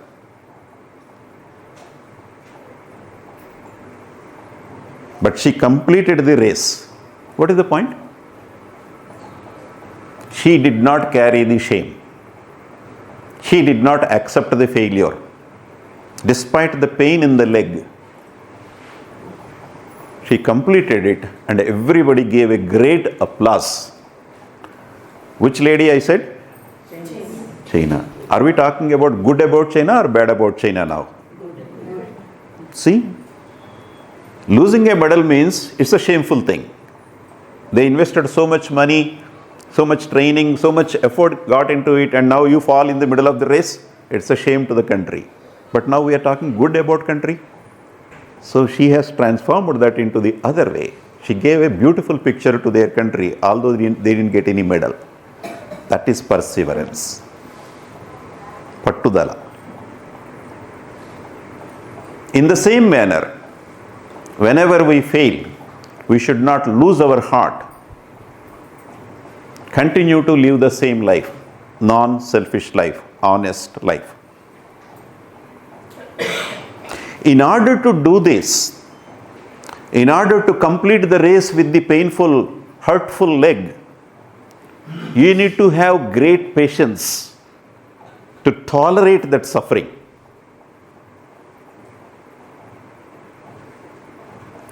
But she completed the race. What is the point? She did not carry the shame. She did not accept the failure. Despite the pain in the leg, she completed it and everybody gave a great applause. Which lady I said? China. Are we talking about good about China or bad about China now? See? Losing a medal means it's a shameful thing. They invested so much money, so much training, so much effort got into it, and now you fall in the middle of the race. It's a shame to the country. But now we are talking good about country. So she has transformed that into the other way. She gave a beautiful picture to their country, although they didn't get any medal. That is perseverance. Pattudala. In the same manner, whenever we fail, we should not lose our heart. Continue to live the same life, non-selfish life, honest life. In order to do this, in order to complete the race with the painful, hurtful leg, you need to have great patience to tolerate that suffering.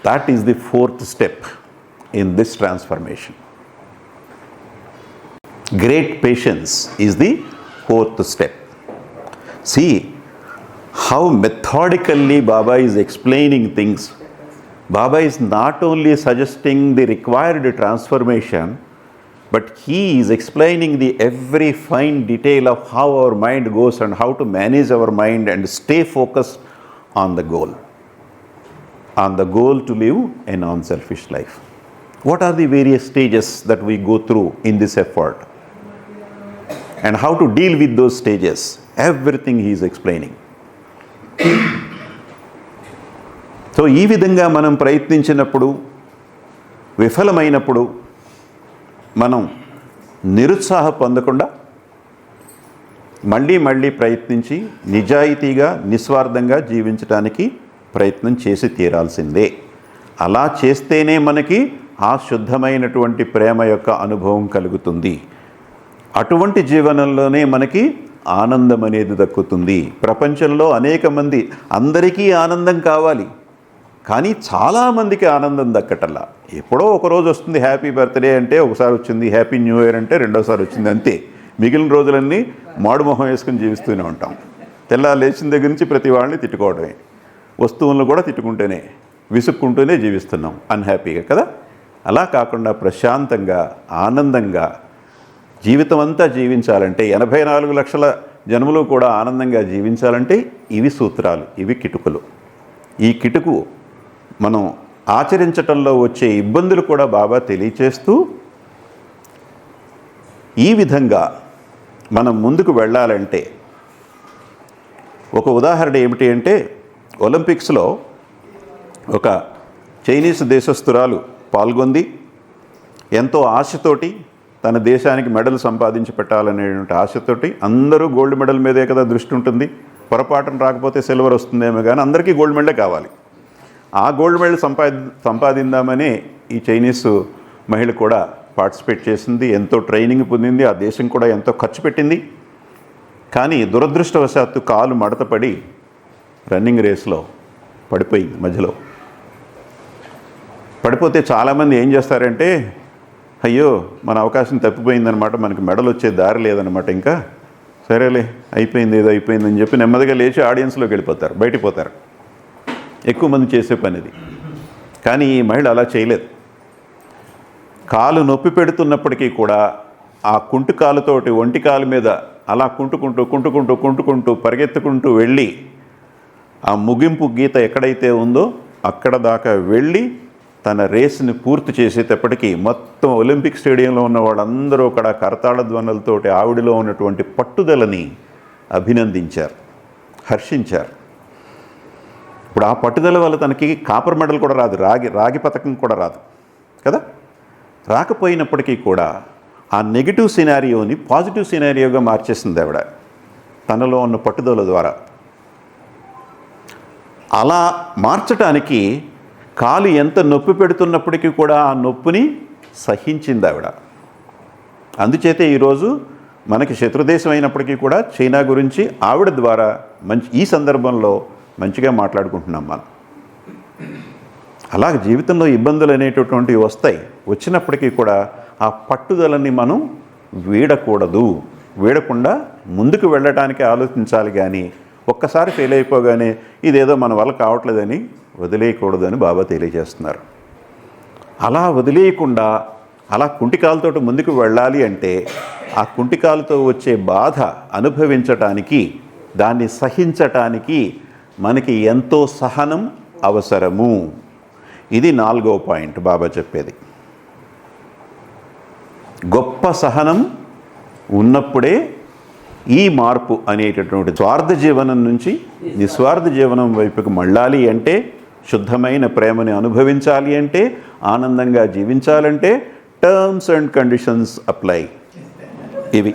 That is the 4th step in this transformation. Great patience is the 4th step. See how methodically Baba is explaining things. Baba is not only suggesting the required transformation, but he is explaining the every fine detail of how our mind goes and how to manage our mind and stay focused on the goal. On the goal to live a non-selfish life. What are the various stages that we go through in this effort? And how to deal with those stages? Everything he is explaining. So ఈ విధంగా మనం ప్రయత్నించినప్పుడు విఫలమైనప్పుడు మనం నిరుత్సాహం పొందకుండా మళ్ళీ ప్రయత్నించి నిజాయితీగా నిస్వార్థంగా జీవించడానికి ప్రయత్నం చేసి తీరాల్సిందే. అలా చేస్తేనే మనకి ఆ శుద్ధమైనటువంటి ప్రేమ యొక్క అనుభవం కలుగుతుంది. అటువంటి జీవనంలోనే మనకి ఆనందం అనేది దక్కుతుంది. ప్రపంచంలో అనేక మంది, అందరికీ ఆనందం కావాలి, కానీ చాలామందికి ఆనందం దక్కటల్లా. ఎప్పుడో ఒకరోజు వస్తుంది హ్యాపీ బర్త్డే అంటే, ఒకసారి వచ్చింది హ్యాపీ న్యూ ఇయర్ అంటే, రెండోసారి వచ్చింది, అంతే. మిగిలిన రోజులన్నీ మాడుమొహం వేసుకుని జీవిస్తూనే ఉంటాం. తెల్లారు లేచిన దగ్గర నుంచి ప్రతి వాళ్ళని తిట్టుకోవడమే, వస్తువులను కూడా తిట్టుకుంటూనే, విసుక్కుంటూనే జీవిస్తున్నాం అన్హ్యాపీగా కదా. అలా కాకుండా ప్రశాంతంగా ఆనందంగా జీవితం అంతా జీవించాలంటే, 84 లక్షల జన్మలు కూడా ఆనందంగా జీవించాలంటే ఇవి సూత్రాలు, ఇవి కిటుకులు. ఈ కిటుకు మనం ఆచరించటంలో వచ్చే ఇబ్బందులు కూడా బాబా తెలియచేస్తూ, ఈ విధంగా మనం ముందుకు వెళ్ళాలంటే ఒక ఉదాహరణ ఏమిటి అంటే, ఒలింపిక్స్లో ఒక చైనీస్ దేశస్తురాలు పాల్గొంది. ఎంతో ఆశతోటి తన దేశానికి మెడల్ సంపాదించి పెట్టాలనేటువంటి ఆశతోటి, అందరూ గోల్డ్ మెడల్ మీదే కదా దృష్టి ఉంటుంది. పొరపాటున రాకపోతే సిల్వర్ వస్తుందేమో, కానీ అందరికీ గోల్డ్ మెడలే కావాలి. ఆ గోల్డ్ మెడల్ సంపాదిందామని ఈ చైనీస్ మహిళ కూడా పార్టిసిపేట్ చేసింది, ఎంతో ట్రైనింగ్ పొందింది, ఆ దేశం కూడా ఎంతో ఖర్చు పెట్టింది. కానీ దురదృష్టవశాత్తు కాలు మడతపడి రన్నింగ్ రేస్లో పడిపోయింది. మధ్యలో పడిపోతే చాలామంది ఏం చేస్తారంటే, అయ్యో మన అవకాశం తప్పిపోయిందనమాట, మనకి మెడల్ వచ్చే దారి లేదనమాట, ఇంకా సరేలే అయిపోయింది, ఏదో అయిపోయిందని చెప్పి నెమ్మదిగా లేచి ఆడియన్స్లోకి వెళ్ళిపోతారు, బయటికి పోతారు. ఎక్కువ మంది చేసే పని ఇది. కానీ ఈ మహిళ అలా చేయలేదు. కాలు నొప్పి పెడుతున్నప్పటికీ కూడా ఆ కుంటు కాలుతోటి ఒంటి కాలు మీద అలా కుంటుకుంటూ పరిగెత్తుకుంటూ వెళ్ళి ఆ ముగింపు గీత ఎక్కడైతే ఉందో అక్కడ దాకా వెళ్ళి తన రేస్ని పూర్తి చేసేటప్పటికీ మొత్తం ఒలింపిక్ స్టేడియంలో ఉన్న వాళ్ళందరూ కూడా కరతాళ ధ్వనులతోటి ఆవిడలో ఉన్నటువంటి పట్టుదలని అభినందించారు, హర్షించారు. ఇప్పుడు ఆ పట్టుదల వల్ల తనకి కాపర్ మెడల్ కూడా రాదు, రాగి పథకం కూడా రాదు కదా. రాకపోయినప్పటికీ కూడా ఆ నెగిటివ్ సినారియోని పాజిటివ్ సినారియోగా మార్చేసింది ఆవిడ తనలో ఉన్న పట్టుదల ద్వారా. అలా మార్చటానికి కాలు ఎంత నొప్పి పెడుతున్నప్పటికీ కూడా ఆ నొప్పిని సహించింది ఆవిడ. అందుచేతే ఈరోజు మనకి శత్రుదేశం అయినప్పటికీ కూడా చైనా గురించి ఆవిడ ద్వారా ఈ సందర్భంలో మంచిగా మాట్లాడుకుంటున్నాం మనం. అలాగే జీవితంలో ఇబ్బందులు అనేటటువంటివి వస్తాయి, వచ్చినప్పటికీ కూడా ఆ పట్టుదలని మనం వీడకుండా ముందుకు వెళ్ళటానికి ఆలోచించాలి. కానీ ఒక్కసారి ఫెయిల్ అయిపోగానే ఇదేదో మన వల్ల కావట్లేదని వదిలేయకూడదని బాబా తెలియజేస్తున్నారు. అలా వదిలేయకుండా అలా కుంటికాలతో ముందుకు వెళ్ళాలి అంటే ఆ కుంటికాలతో వచ్చే బాధ అనుభవించటానికి, దాన్ని సహించటానికి మనకి ఎంతో సహనం అవసరము. ఇది 4వ పాయింట్ బాబా చెప్పేది. గొప్ప సహనం ఉన్నప్పుడే ఈ మార్పు అనేటటువంటి స్వార్థ జీవనం నుంచి నిస్వార్థ జీవనం వైపుకు మళ్ళాలి అంటే, శుద్ధమైన ప్రేమని అనుభవించాలి అంటే, ఆనందంగా జీవించాలంటే టర్మ్స్ అండ్ కండిషన్స్ అప్లై. ఇవి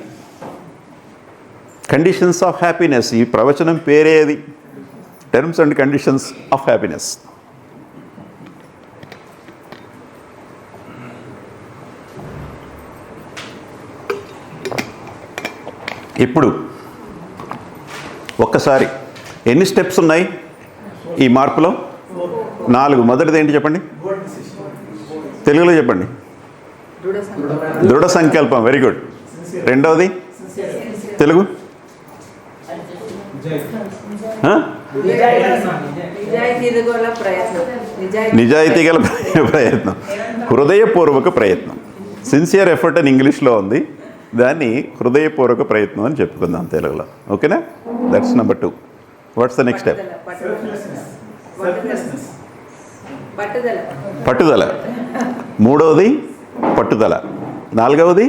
కండిషన్స్ ఆఫ్ హ్యాపీనెస్. ఈ ప్రవచనం పేరేది, terms and conditions of happiness. ఇప్పుడు ఒక్కసారి ఎన్ని స్టెప్స్ ఉన్నాయి ఈ మార్పులో? 4. మొదటిది ఏంటి చెప్పండి, తెలుగులో చెప్పండి. దృఢ సంకల్పం. Very good. రెండవది తెలుగు నిజాయితీ గల ప్రయత్నం, హృదయపూర్వక ప్రయత్నం. సిన్సియర్ ఎఫర్ట్ అని ఇంగ్లీష్లో ఉంది, దాన్ని హృదయపూర్వక ప్రయత్నం అని చెప్పుకుందాం తెలుగులో. ఓకేనా? That's number 2. What's the next step? పట్టుదల. 3వది పట్టుదల. 4వది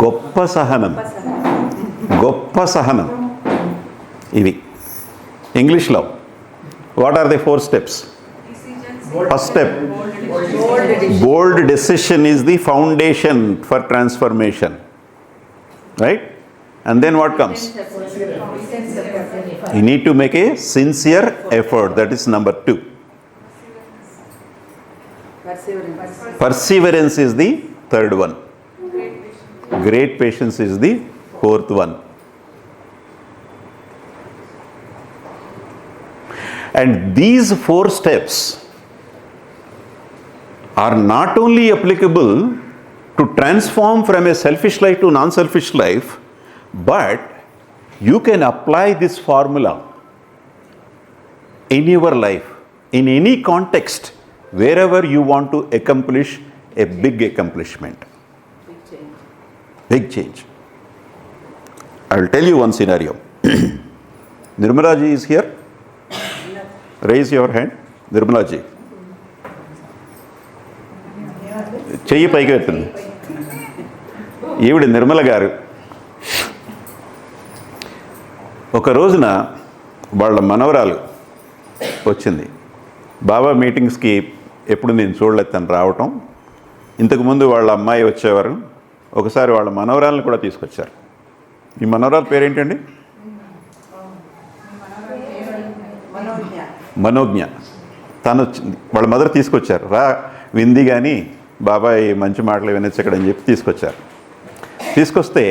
గొప్ప సహనం. గొప్ప సహనం. ఇవి ఇంగ్లీష్లో What are the 4 steps? First step, bold decision is the foundation for transformation, right? And then what comes? You need to make a sincere effort. That is number 2. Perseverance is the 3rd one. Great patience is the 4th one. And these 4 steps are not only applicable to transform from a selfish life to non-selfish life, but you can apply this formula in your life, in any context, wherever you want to accomplish a big accomplishment. Big change. I will tell you one scenario. Nirmala ji is here. Raise your hand. Nirmala ji. చెయ్యి పైకి ఎత్తండి. ఈవిడ నిర్మల గారు ఒక రోజున వాళ్ళ మనవరాలు వచ్చింది. బాబా మీటింగ్స్కి ఎప్పుడు నేను చూడలేదు తను రావటం. ఇంతకుముందు వాళ్ళ అమ్మాయి వచ్చేవారు. ఒకసారి వాళ్ళ మనవరాలను కూడా తీసుకొచ్చారు. మీ మనవరాల పేరేంటండి? మనోజ్ఞ. తను వాళ్ళ మదర్ తీసుకొచ్చారు. రా వింది కానీ బాబాయ్ మంచి మాటలు వినొచ్చు ఇక్కడ అని చెప్పి తీసుకొచ్చారు. తీసుకొస్తే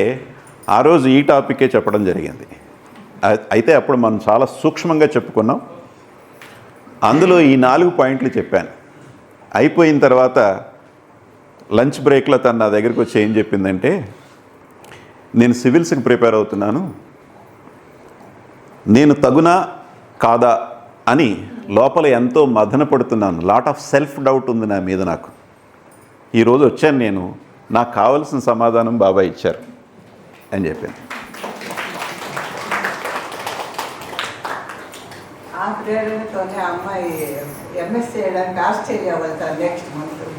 ఆ రోజు ఈ టాపికే చెప్పడం జరిగింది. అయితే అప్పుడు మనం చాలా సూక్ష్మంగా చెప్పుకున్నాం. అందులో ఈ 4 పాయింట్లు చెప్పాను. అయిపోయిన తర్వాత లంచ్ బ్రేక్లో తను నా దగ్గరికి వచ్చి ఏం చెప్పిందంటే, నేను సివిల్స్కి ప్రిపేర్ అవుతున్నాను, నేను తగునా కాదా అని లోపల ఎంతో మదన పడుతున్నాను. లాట్ ఆఫ్ సెల్ఫ్ డౌట్ ఉంది నా మీద. నాకు ఈరోజు వచ్చాను, నేను నాకు కావలసిన సమాధానం బాబా ఇచ్చారు అని చెప్పింది.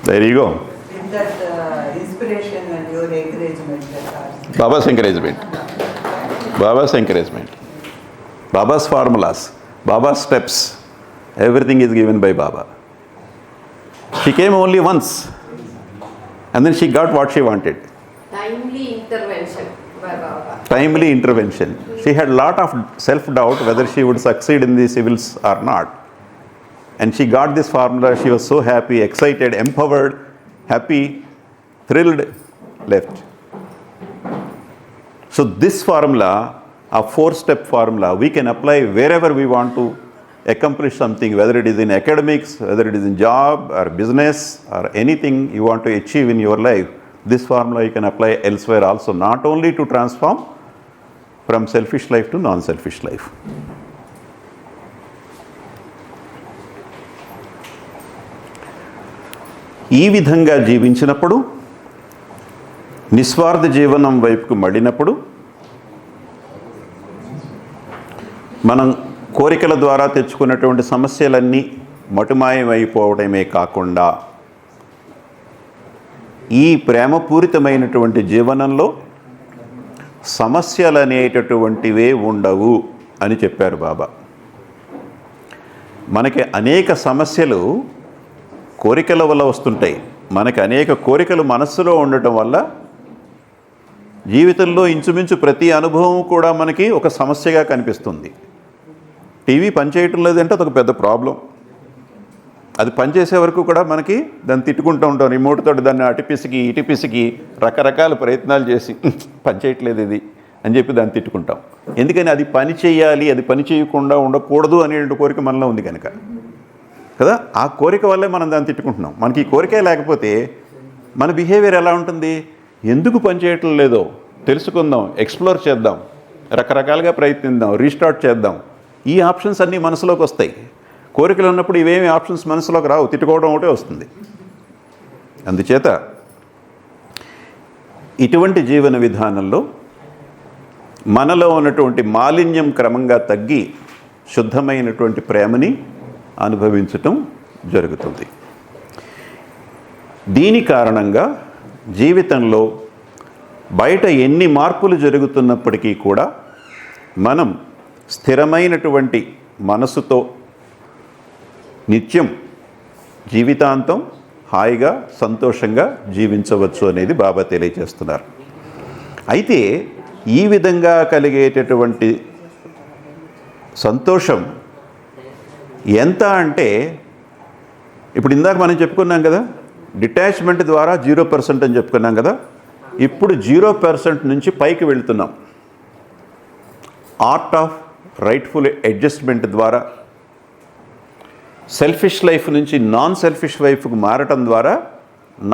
There you go. Baba's encouragement. Baba's encouragement. Baba's formulas. Baba's steps. Everything is given by Baba. She came only once. And then she got what she wanted. Timely intervention by Baba. Timely intervention. She had lot of self-doubt whether she would succeed in the civils or not. And she got this formula. She was so happy, excited, empowered, happy, thrilled, left. So this formula, a 4-step formula, we can apply wherever we want to accomplish something, whether it is in academics, whether it is in job or business or anything you want to achieve in your life. This formula you can apply elsewhere also, not only to transform from selfish life to non-selfish life. ఈ విధంగా జీవించినప్పుడు, నిస్వార్థ జీవనం వైపుకు మడినప్పుడు, మనం కోరికల ద్వారా తెచ్చుకున్నటువంటి సమస్యలన్నీ మటుమాయమైపోవడమే కాకుండా, ఈ ప్రేమపూరితమైనటువంటి జీవనంలో సమస్యలు అనేటటువంటివే ఉండవు అని చెప్పారు బాబా. మనకి అనేక సమస్యలు కోరికల వల్ల వస్తుంటాయి. మనకి అనేక కోరికలు మనస్సులో ఉండటం వల్ల జీవితంలో ఇంచుమించు ప్రతి అనుభవం కూడా మనకి ఒక సమస్యగా కనిపిస్తుంది. టీవీ పనిచేయటం లేదంటే అదొక పెద్ద ప్రాబ్లం. అది పనిచేసే వరకు కూడా మనకి దాన్ని తిట్టుకుంటూ ఉంటాం. రిమోట్ తోటి దాన్ని అటిపిసికి ఇటిపిసికి రకరకాల ప్రయత్నాలు చేసి పనిచేయట్లేదు ఇది అని చెప్పి దాన్ని తిట్టుకుంటాం. ఎందుకని అది పని చేయాలి, అది పని చేయకుండా ఉండకూడదు అనే కోరిక మనలో ఉంది కనుక కదా. ఆ కోరిక వల్లే మనం దాన్ని తిట్టుకుంటున్నాం. మనకి ఈ కోరికే లేకపోతే మన బిహేవియర్ ఎలా ఉంటుంది? ఎందుకు పని చేయటం లేదో తెలుసుకుందాం, ఎక్స్ప్లోర్ చేద్దాం, రకరకాలుగా ప్రయత్నిద్దాం, రీస్టార్ట్ చేద్దాం. ఈ ఆప్షన్స్ అన్నీ మనసులోకి వస్తాయి. కోరికలు ఉన్నప్పుడు ఇవేమి ఆప్షన్స్ మనసులోకి రావు, తిట్టుకోవడం ఒకటే వస్తుంది. అందుచేత ఇటువంటి జీవన విధానంలో మనలో ఉన్నటువంటి మాలిన్యం క్రమంగా తగ్గి శుద్ధమైనటువంటి ప్రేమని అనుభవించటం జరుగుతుంది. దీని కారణంగా జీవితంలో బయట ఎన్ని మార్పులు జరుగుతున్నప్పటికీ కూడా మనం స్థిరమైనటువంటి మనసుతో నిత్యం జీవితాంతం హాయిగా సంతోషంగా జీవించవచ్చు అనేది బాబా తెలియజేస్తున్నారు. అయితే ఈ విధంగా కలిగేటటువంటి సంతోషం ఎంత అంటే, ఇప్పుడు ఇందాక మనం చెప్పుకున్నాం కదా, డిటాచ్మెంట్ ద్వారా 0% అని చెప్పుకున్నాం కదా, ఇప్పుడు 0% నుంచి పైకి వెళ్తున్నాం. ఆర్ట్ ఆఫ్ రైట్ఫుల్ అడ్జస్ట్మెంట్ ద్వారా సెల్ఫిష్ లైఫ్ నుంచి నాన్ సెల్ఫిష్ లైఫ్కు మారటం ద్వారా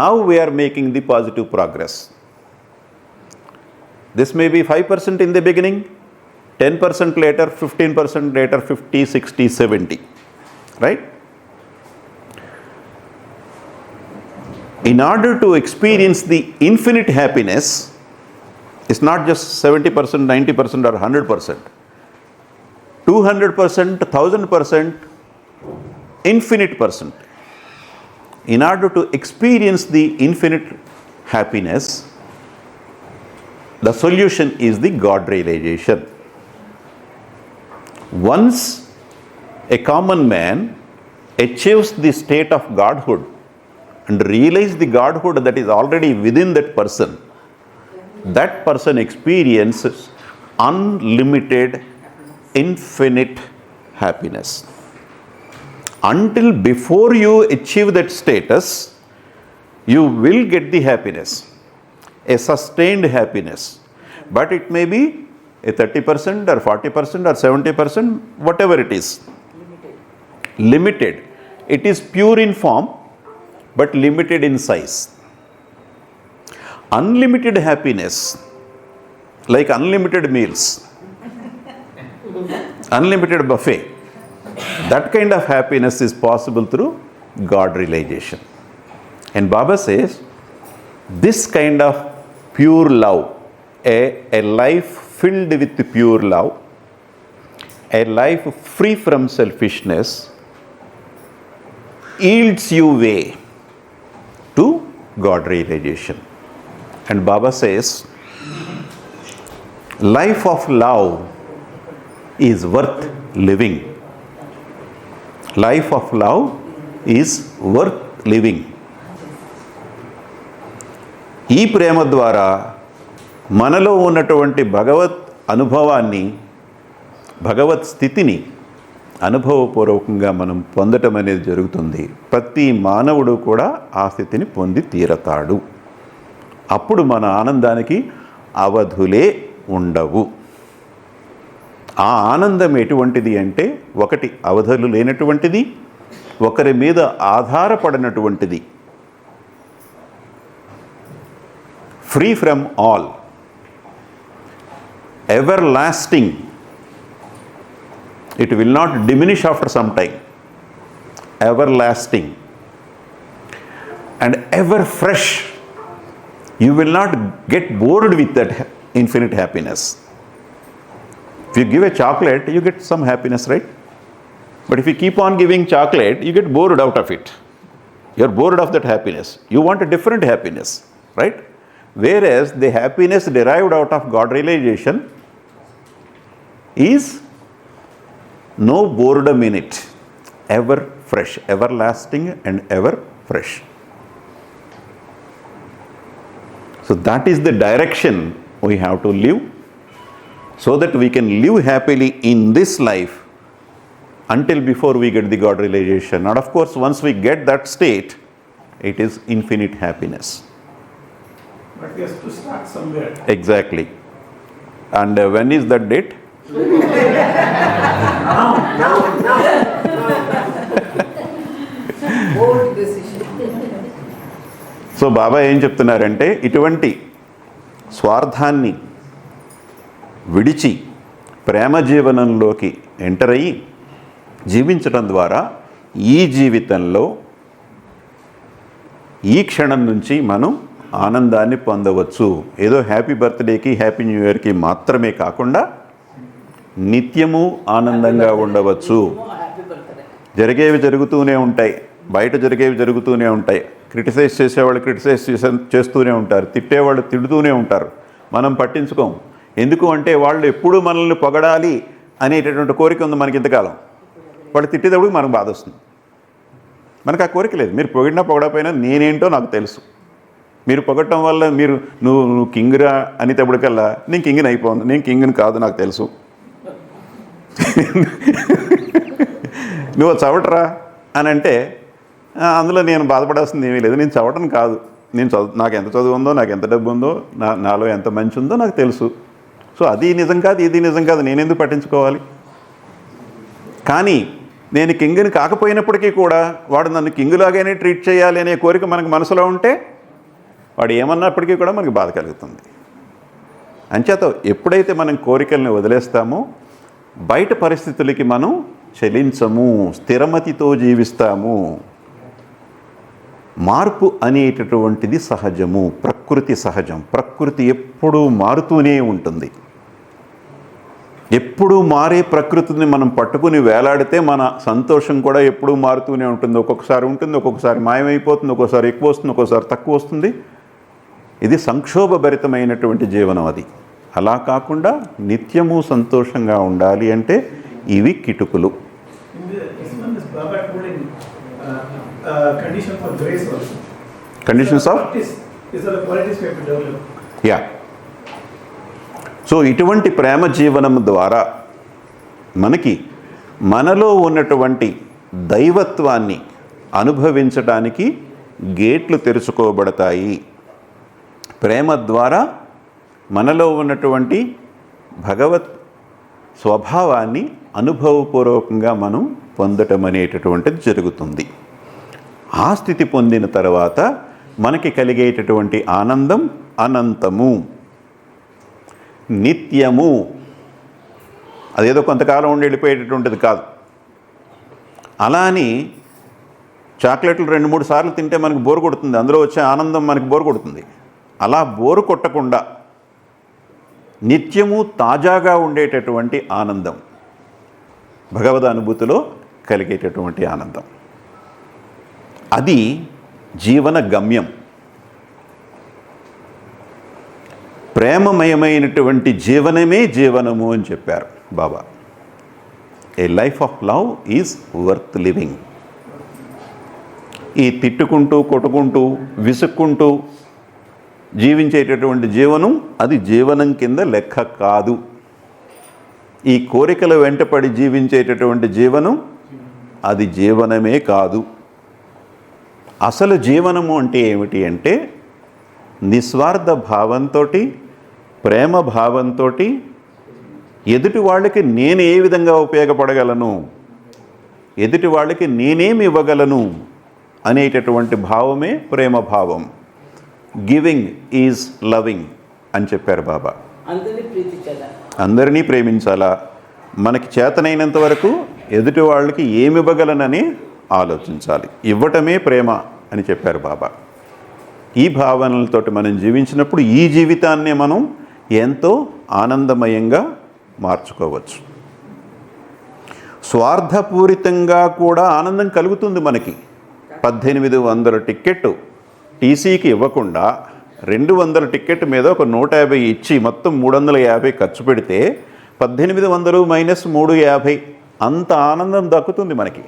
now we are making the positive progress. This may be 5% in the beginning, 10% later, 15% later, 50, 60, 70, right? In order to experience the infinite happiness, it's not just 70%, 90% or 100%, 200%, 1000%, infinite percent. In order to experience the infinite happiness, the solution is the God realization. Once a common man achieves the state of Godhood and realizes the Godhood that is already within that person experiences unlimited, infinite happiness. Until before you achieve that status, you will get the happiness, a sustained happiness, but it may be a 30% or 40% or 70%, whatever it is. Limited. It is pure in form, but limited in size. Unlimited happiness, like unlimited meals, unlimited buffet, that kind of happiness is possible through God realization. And Baba says, this kind of pure love, a life filled with pure love, a life free from selfishness, yields you way to God realization. And Baba says, life of love is worth living. Life of love is worth living. ఈ ప్రేమ ద్వారా మనలో ఉన్నటువంటి భగవత్ అనుభవాన్ని, భగవత్ స్థితిని అనుభవపూర్వకంగా మనం పొందటం అనేది జరుగుతుంది. ప్రతి మానవుడు కూడా ఆ స్థితిని పొంది తీరతాడు. అప్పుడు మన ఆనందానికి అవధులే ఉండవు. ఆ ఆనందం ఎటువంటిది అంటే, ఒకటి అవధులు లేనటువంటిది, ఒకరి మీద ఆధారపడినటువంటిది, free from all, everlasting. It will not diminish after some time. Everlasting and ever fresh. You will not get bored with that infinite happiness. If you give a chocolate, you get some happiness, right? But if you keep on giving chocolate, you get bored out of it. You are bored of that happiness. You want a different happiness, right? Whereas the happiness derived out of God realization is no boredom in it, ever fresh, everlasting and ever fresh. So that is the direction we have to live, so that we can live happily in this life until before we get the God realization. And of course, once we get that state, it is infinite happiness. But he has to start somewhere. Exactly. And when is that date? Bold decision. So Baba ఏం చెప్తున్నారంటే, ఇటువంటి స్వార్థాన్ని విడిచి ప్రేమ జీవనంలోకి enter అయ్యి జీవించడం ద్వారా ఈ జీవితంలో ఈ క్షణం నుంచి మనం ఆనందాన్ని పొందవచ్చు. ఏదో హ్యాపీ బర్త్డేకి, హ్యాపీ న్యూ ఇయర్కి మాత్రమే కాకుండా నిత్యము ఆనందంగా ఉండవచ్చు. జరిగేవి జరుగుతూనే ఉంటాయి, బయట జరిగేవి జరుగుతూనే ఉంటాయి. క్రిటిసైజ్ చేసేవాళ్ళు క్రిటిసైజ్ చేస్తూనే ఉంటారు, తిట్టేవాళ్ళు తిడుతూనే ఉంటారు. మనం పట్టించుకోం. ఎందుకు అంటే వాళ్ళు ఎప్పుడూ మనల్ని పొగడాలి అనేటటువంటి కోరిక ఉంది మనకి ఇంతకాలం. వాళ్ళు తిట్టేటప్పుడు మనకు బాధ వస్తుంది. మనకు ఆ కోరిక లేదు. మీరు పొగిడినా పొగడపోయినా నేనేంటో నాకు తెలుసు. మీరు పొగడటం వల్ల నువ్వు కింగ్రా అనేటప్పటికల్లా నేను కింగ్ని అయిపోను. నేను కింగ్ని కాదు, నాకు తెలుసు. నువ్వు చవటరా అని అంటే అందులో నేను బాధపడాల్సింది ఏమీ లేదు. నేను చవటం కాదు, నాకు ఎంత చదువు ఉందో, నాకు ఎంత డబ్బు ఉందో, నాలో ఎంత మంచి ఉందో నాకు తెలుసు. సో అది నిజం కాదు, ఇది నిజం కాదు, నేనెందుకు పట్టించుకోవాలి? కానీ నేను కింగ్ని కాకపోయినప్పటికీ కూడా వాడు నన్ను కింగులాగానే ట్రీట్ చేయాలి అనే కోరిక మనకు మనసులో ఉంటే వాడు ఏమన్నప్పటికీ కూడా మనకు బాధ కలుగుతుంది. అంచేత ఎప్పుడైతే మనం కోరికల్ని వదిలేస్తామో బయట పరిస్థితులకి మనం చలించము, స్థిరమతితో జీవిస్తాము. మార్పు అనేటటువంటిది సహజము, ప్రకృతి సహజం. ప్రకృతి ఎప్పుడూ మారుతూనే ఉంటుంది. ఎప్పుడూ మారే ప్రకృతిని మనం పట్టుకుని వేలాడితే మన సంతోషం కూడా ఎప్పుడూ మారుతూనే ఉంటుంది. ఒక్కొక్కసారి ఉంటుంది, ఒక్కొక్కసారి మాయమైపోతుంది, ఒక్కొక్కసారి ఎక్కువ వస్తుంది, ఒక్కొక్కసారి తక్కువ వస్తుంది. ఇది సంక్షోభభరితమైనటువంటి జీవనం. అది అలా కాకుండా నిత్యము సంతోషంగా ఉండాలి అంటే ఇవి కిటుకులు. Conditions of yeah. సో ఇటువంటి ప్రేమ జీవనం ద్వారా మనలో ఉన్నటువంటి దైవత్వాన్ని అనుభవించడానికి గేట్లు తెరుచుకోబడతాయి. ప్రేమ ద్వారా మనలో ఉన్నటువంటి భగవత్ స్వభావాన్ని అనుభవపూర్వకంగా మనం పొందటం అనేటటువంటిది జరుగుతుంది. ఆ స్థితి పొందిన తర్వాత మనకి కలిగేటటువంటి ఆనందం అనంతము, నిత్యము. అదేదో కొంతకాలం ఉండి వెళ్ళిపోయేటటువంటిది కాదు. అలా అని చాక్లెట్లు 2-3 సార్లు తింటే మనకు బోరు కొడుతుంది, అందులో వచ్చే ఆనందం మనకి బోరు కొడుతుంది. అలా బోరు కొట్టకుండా నిత్యము తాజాగా ఉండేటటువంటి ఆనందం, భగవద్ అనుభూతిలో కలిగేటటువంటి ఆనందం, అది జీవన గమ్యం. ప్రేమమయమైనటువంటి జీవనమే జీవనము అని చెప్పారు Baba. A life of love is worth living. ఈ తిట్టుకుంటూ కొట్టుకుంటూ విసుక్కుంటూ జీవించేటటువంటి జీవనం అది జీవనం కింద లెక్క కాదు. ఈ కోరికల వెంటపడి జీవించేటటువంటి జీవనం అది జీవనమే కాదు. అసలు జీవనము అంటే ఏమిటి అంటే నిస్వార్థ భావంతో, ప్రేమ భావంతో ఎదుటి వాళ్ళకి నేను ఏ విధంగా ఉపయోగపడగలను, ఎదుటి వాళ్ళకి నేనేమి ఇవ్వగలను అనేటటువంటి భావమే ప్రేమ భావం. గివింగ్ ఈజ్ లవింగ్ అని చెప్పారు బాబా. అందరినీ ప్రేమించాలా, మనకి చేతనైనంత వరకు ఎదుటి వాళ్ళకి ఏమి ఇవ్వగలనని ఆలోచించాలి. ఇవ్వటమే ప్రేమ అని చెప్పారు బాబా. ఈ భావనలతోటి మనం జీవించినప్పుడు ఈ జీవితాన్ని మనం ఎంతో ఆనందమయంగా మార్చుకోవచ్చు. స్వార్థపూరితంగా కూడా ఆనందం కలుగుతుంది మనకి. 1800 టిక్కెట్టు టీసీకి ఇవ్వకుండా 200 టిక్కెట్ మీద ఒక 150 ఇచ్చి మొత్తం 350 ఖర్చు పెడితే 1800 మైనస్ 350 అంత ఆనందం దక్కుతుంది మనకి.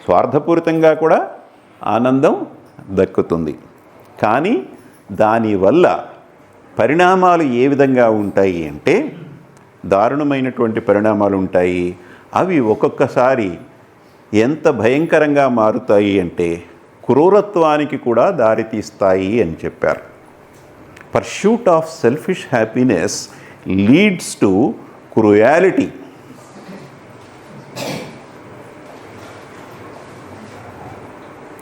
స్వార్థపూరితంగా కూడా ఆనందం దక్కుతుంది. కానీ దానివల్ల పరిణామాలు ఏ విధంగా ఉంటాయి అంటే దారుణమైనటువంటి పరిణామాలు ఉంటాయి. అవి ఒక్కొక్కసారి ఎంత భయంకరంగా మారుతాయి అంటే క్రూరత్వానికి కూడా దారితీస్తాయి అని చెప్పారు. Pursuit of selfish happiness leads to cruelty.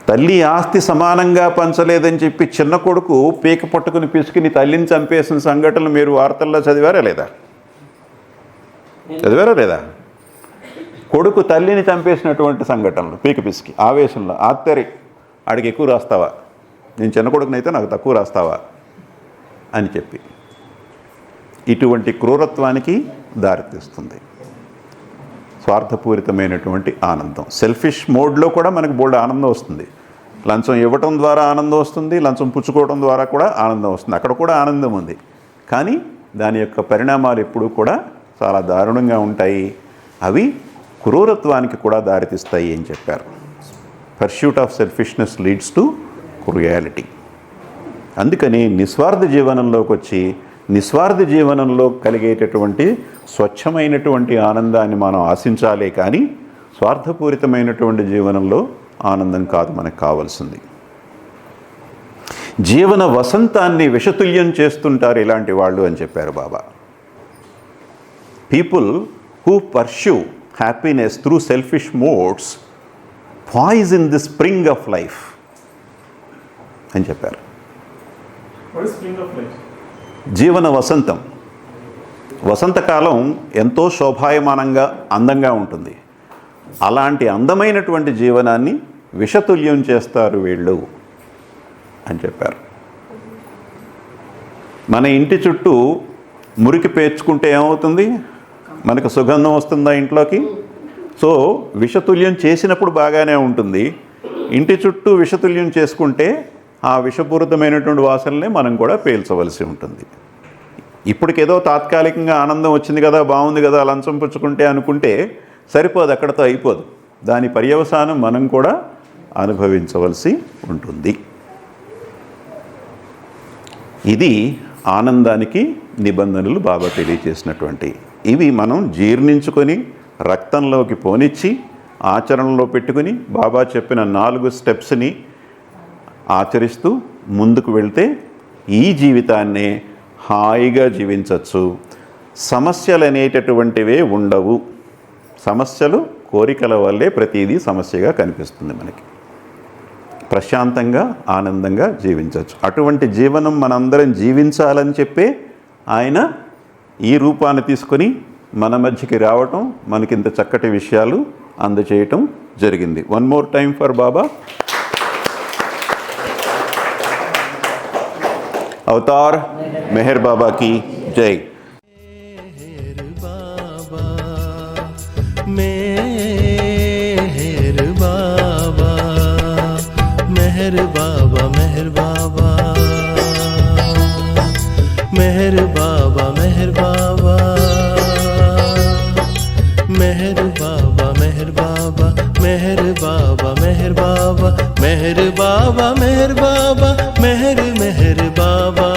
తల్లి ఆస్తి సమానంగా పంచలేదని చెప్పి చిన్న కొడుకు పీక పట్టుకుని పిసుకుని తల్లిని చంపేసిన సంఘటనలు మీరు వార్తల్లో చదివారా లేదా? కొడుకు తల్లిని చంపేసినటువంటి సంఘటనలు పీక పిసికి ఆవేశంలో ఆత్తరి ఆడికి ఎక్కువ రాస్తావా, నేను చిన్న కొడుకునైతే నాకు తక్కువ రాస్తావా అని చెప్పి ఇటువంటి క్రూరత్వానికి దారితీస్తుంది. స్వార్థపూరితమైనటువంటి ఆనందం, సెల్ఫిష్ మోడ్లో కూడా మనకు బోల్డ్ ఆనందం వస్తుంది. లంచం ఇవ్వటం ద్వారా ఆనందం వస్తుంది, లంచం పుచ్చుకోవడం ద్వారా కూడా ఆనందం వస్తుంది. అక్కడ కూడా ఆనందం ఉంది, కానీ దాని యొక్క పరిణామాలు ఎప్పుడూ కూడా చాలా దారుణంగా ఉంటాయి. అవి క్రూరత్వానికి కూడా దారితీస్తాయి అని చెప్పారు. Pursuit of selfishness leads to cruelty. అందుకని నిస్వార్థ జీవనంలోకి వచ్చి నిస్వార్థ జీవనంలో కలిగేటటువంటి స్వచ్ఛమైనటువంటి ఆనందాన్ని మనం ఆశించాలే కానీ స్వార్థపూరితమైనటువంటి జీవనంలో ఆనందం కాదు మనకు కావాల్సింది. జీవన వసంతాన్ని విషతుల్యం చేస్తుంటారు ఇలాంటి వాళ్ళు అని చెప్పారు Baba. People who pursue happiness through selfish modes poison the spring of life అని చెప్పారు. What is spring of life? జీవన వసంతం, వసంతకాలం ఎంతో శోభాయమానంగా అందంగా ఉంటుంది. అలాంటి అందమైనటువంటి జీవనాన్ని విషతుల్యం చేస్తారు వీళ్ళు అని చెప్పారు. మన ఇంటి చుట్టూ మురికి పేర్చుకుంటే ఏమవుతుంది? మనకు సుగంధం వస్తుందా ఇంట్లోకి? సో విషతుల్యం చేసినప్పుడు బాగానే ఉంటుంది. ఇంటి చుట్టూ విషతుల్యం చేసుకుంటే ఆ విషపూరితమైనటువంటి వాసనలే మనం కూడా పీల్చవలసి ఉంటుంది. ఇప్పటికేదో తాత్కాలికంగా ఆనందం వచ్చింది కదా, బాగుంది కదా, లంచం పుచ్చుకుంటే అనుకుంటే సరిపోదు, అక్కడతో అయిపోదు. దాని పర్యవసానం మనం కూడా అనుభవించవలసి ఉంటుంది. ఇది ఆనందానికి నిబంధనలు బాబా తెలియజేసినటువంటి. ఇవి మనం జీర్ణించుకొని రక్తంలోకి పోనిచ్చి ఆచరణలో పెట్టుకుని బాబా చెప్పిన 4 స్టెప్స్ని ఆచరిస్తూ ముందుకు వెళ్తే ఈ జీవితాన్నే హాయిగా జీవించవచ్చు. సమస్యలు అనేటటువంటివే ఉండవు. సమస్యలు కోరికల వల్లే ప్రతిదీ సమస్యగా కనిపిస్తుంది మనకి. ప్రశాంతంగా ఆనందంగా జీవించవచ్చు. అటువంటి జీవనం మనందరం జీవించాలని చెప్పే ఆయన ఈ రూపాన్ని తీసుకొని మన మధ్యకి రావటం, మనకింత చక్కటి విషయాలు అందచేయటం జరిగింది. One more time for Baba. Avatar Meher Baba की जय. मेहर बाबा मेहर बाबा मेहर बाबा मेहर बाबा मेहर बाबा मेहर बाबा मेहर बाबा मेहर बाबा मेहर बाबा मेहर बाबा मेहर बाबा मेहर मेहर बाबा